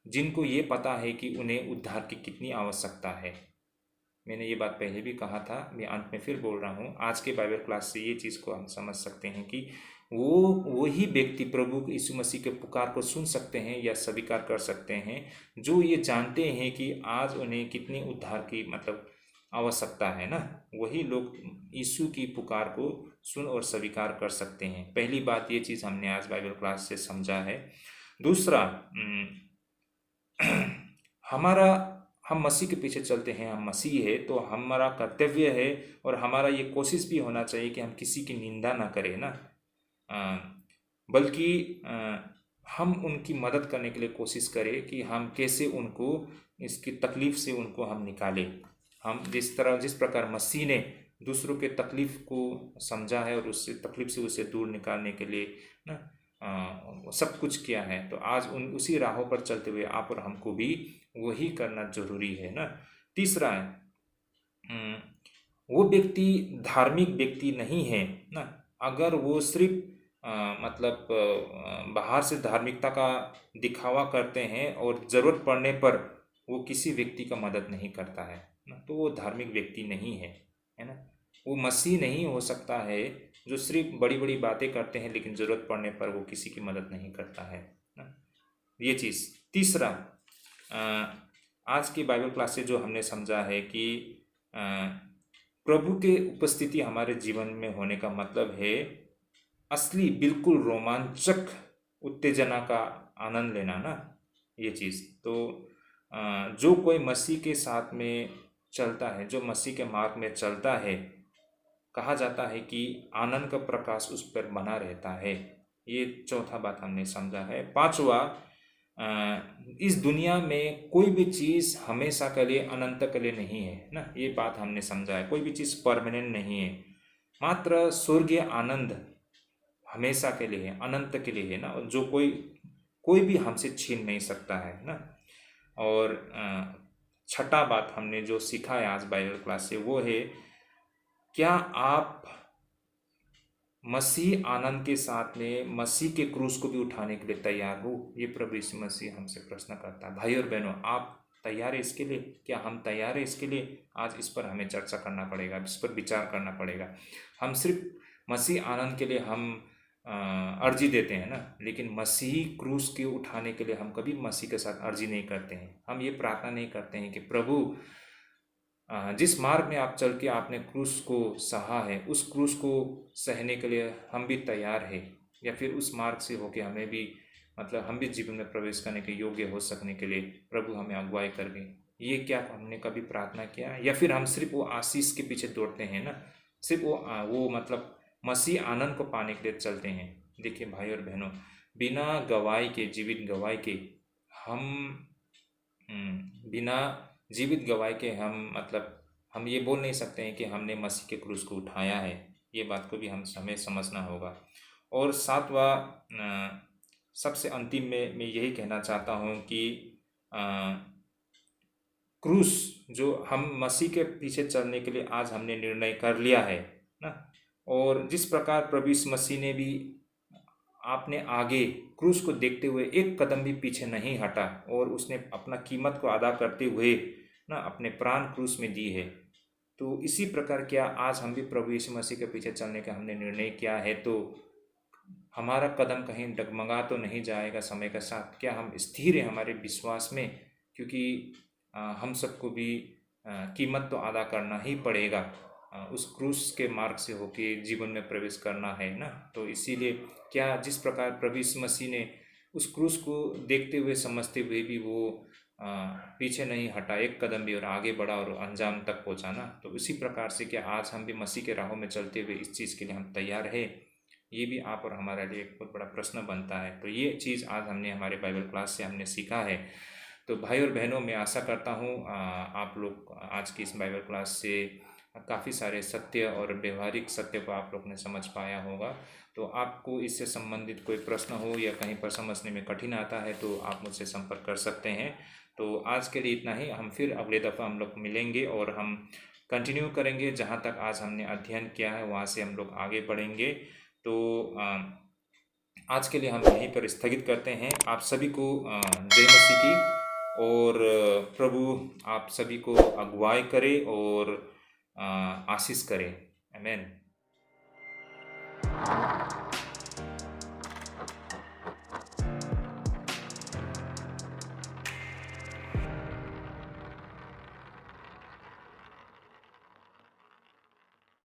जिनको ये पता है कि उन्हें उद्धार की कितनी आवश्यकता है। मैंने ये बात पहले भी कहा था, मैं अंत में फिर बोल रहा हूँ। आज के बाइबल क्लास से ये चीज़ को हम समझ सकते हैं कि वही व्यक्ति प्रभु यीशु मसीह के पुकार को सुन सकते हैं या स्वीकार कर सकते हैं जो ये जानते हैं कि आज उन्हें कितनी उद्धार की मतलब आवश्यकता है ना। वही लोग यीशु की पुकार को सुन और स्वीकार कर सकते हैं। पहली बात ये चीज़ हमने आज बाइबल क्लास से समझा है। दूसरा, हम मसीह के पीछे चलते हैं, हम मसीह है, तो हमारा कर्तव्य है और हमारा ये कोशिश भी होना चाहिए कि हम किसी की निंदा ना करें ना, बल्कि हम उनकी मदद करने के लिए कोशिश करें कि हम कैसे उनको इसकी तकलीफ़ से उनको हम निकालें। हम जिस प्रकार मसीह ने दूसरों के तकलीफ़ को समझा है और उससे तकलीफ़ से उसे दूर निकालने के लिए ना सब कुछ किया है, तो आज उसी राहों पर चलते हुए आप और हमको भी वही करना जरूरी है ना। तीसरा है, वो व्यक्ति धार्मिक व्यक्ति नहीं है ना अगर वो सिर्फ मतलब बाहर से धार्मिकता का दिखावा करते हैं और ज़रूरत पड़ने पर वो किसी व्यक्ति का मदद नहीं करता है ना, तो वो धार्मिक व्यक्ति नहीं है ना। वो मसीह नहीं हो सकता है जो सिर्फ बड़ी बड़ी बातें करते हैं लेकिन ज़रूरत पड़ने पर वो किसी की मदद नहीं करता है ना। ये चीज़। तीसरा, आज की बाइबल क्लास से जो हमने समझा है कि प्रभु के उपस्थिति हमारे जीवन में होने का मतलब है असली बिल्कुल रोमांचक उत्तेजना का आनंद लेना ना, ये चीज़। तो जो कोई मसीह के साथ में चलता है, जो मसीह के मार्ग में चलता है, कहा जाता है कि आनंद का प्रकाश उस पर बना रहता है। ये चौथा बात हमने समझा है। पांचवा, इस दुनिया में कोई भी चीज़ हमेशा के लिए अनंत के लिए नहीं है ना, ये बात हमने समझा है। कोई भी चीज़ परमानेंट नहीं है, मात्र स्वर्गीय आनंद हमेशा के लिए है, अनंत के लिए है ना, और जो कोई भी हमसे छीन नहीं सकता है ना। और छठा बात हमने जो सीखा है आज बाइबल क्लास से वो है, क्या आप मसीह आनंद के साथ में मसीह के क्रूस को भी उठाने के लिए तैयार हो? ये प्रभु यीशु मसीह हमसे प्रश्न करता है। भाई और बहनों, आप तैयार है इसके लिए? क्या हम तैयार है इसके लिए? आज इस पर हमें चर्चा करना पड़ेगा, इस पर विचार करना पड़ेगा। हम सिर्फ मसीह आनंद के लिए हम अर्जी देते हैं ना, लेकिन मसीह क्रूस के उठाने के लिए हम कभी मसीह के साथ अर्जी नहीं करते हैं। हम ये प्रार्थना नहीं करते हैं कि प्रभु जिस मार्ग में आप चल के आपने क्रूस को सहा है, उस क्रूस को सहने के लिए हम भी तैयार है, या फिर उस मार्ग से होके हमें भी मतलब हम भी जीवन में प्रवेश करने के योग्य हो सकने के लिए प्रभु हमें अगुवाई कर गए। ये क्या हमने कभी प्रार्थना किया? या फिर हम सिर्फ वो आशीष के पीछे दौड़ते हैं ना, सिर्फ वो मतलब मसीह आनंद को पाने के लिए चलते हैं। देखिए भाई और बहनों, बिना गवाही के, जीवित गवाही के हम बिना जीवित गवाही के हम मतलब हम ये बोल नहीं सकते हैं कि हमने मसीह के क्रूस को उठाया है। ये बात को भी हमें समझना होगा। और सातवां सबसे अंतिम में मैं यही कहना चाहता हूँ कि क्रूस जो हम मसीह के पीछे चलने के लिए आज हमने निर्णय कर लिया है ना, और जिस प्रकार प्रभु यीशु मसीह ने भी आपने आगे क्रूस को देखते हुए एक कदम भी पीछे नहीं हटा, और उसने अपना कीमत को अदा करते हुए ना अपने प्राण क्रूस में दी है। तो इसी प्रकार क्या आज हम भी प्रभु यीशु मसीह के पीछे चलने का हमने निर्णय किया है, तो हमारा कदम कहीं डगमगा तो नहीं जाएगा समय के साथ? क्या हम स्थिर हैं हमारे विश्वास में? क्योंकि हम सबको भी कीमत तो अदा करना ही पड़ेगा, उस क्रूस के मार्ग से होके जीवन में प्रवेश करना है ना। तो इसीलिए क्या जिस प्रकार प्रभु यीशु मसीह ने उस क्रूस को देखते हुए समझते हुए भी वो पीछे नहीं हटा एक कदम भी, और आगे बढ़ा और अंजाम तक पहुँचा ना, तो उसी प्रकार से क्या आज हम भी मसीह के राहों में चलते हुए इस चीज़ के लिए हम तैयार है? ये भी आप और हमारे लिए एक बहुत बड़ा प्रश्न बनता है। तो ये चीज़ आज हमने हमारे बाइबल क्लास से हमने सीखा है। तो भाई और बहनों, मैं आशा करता हूँ आप लोग आज की इस बाइबल क्लास से काफ़ी सारे सत्य और व्यवहारिक सत्य को आप लोग ने समझ पाया होगा। तो आपको इससे संबंधित कोई प्रश्न हो या कहीं पर समझने में कठिन आता है तो आप मुझसे संपर्क कर सकते हैं। तो आज के लिए इतना ही। हम फिर अगले दफ़ा हम लोग मिलेंगे और हम कंटिन्यू करेंगे जहाँ तक आज हमने अध्ययन किया है वहाँ से हम लोग आगे बढ़ेंगे। तो आज के लिए हम यहीं पर स्थगित करते हैं। आप सभी को जय मसीह की, और प्रभु आप सभी को अगुवाई करे और आशीष करे। आमीन।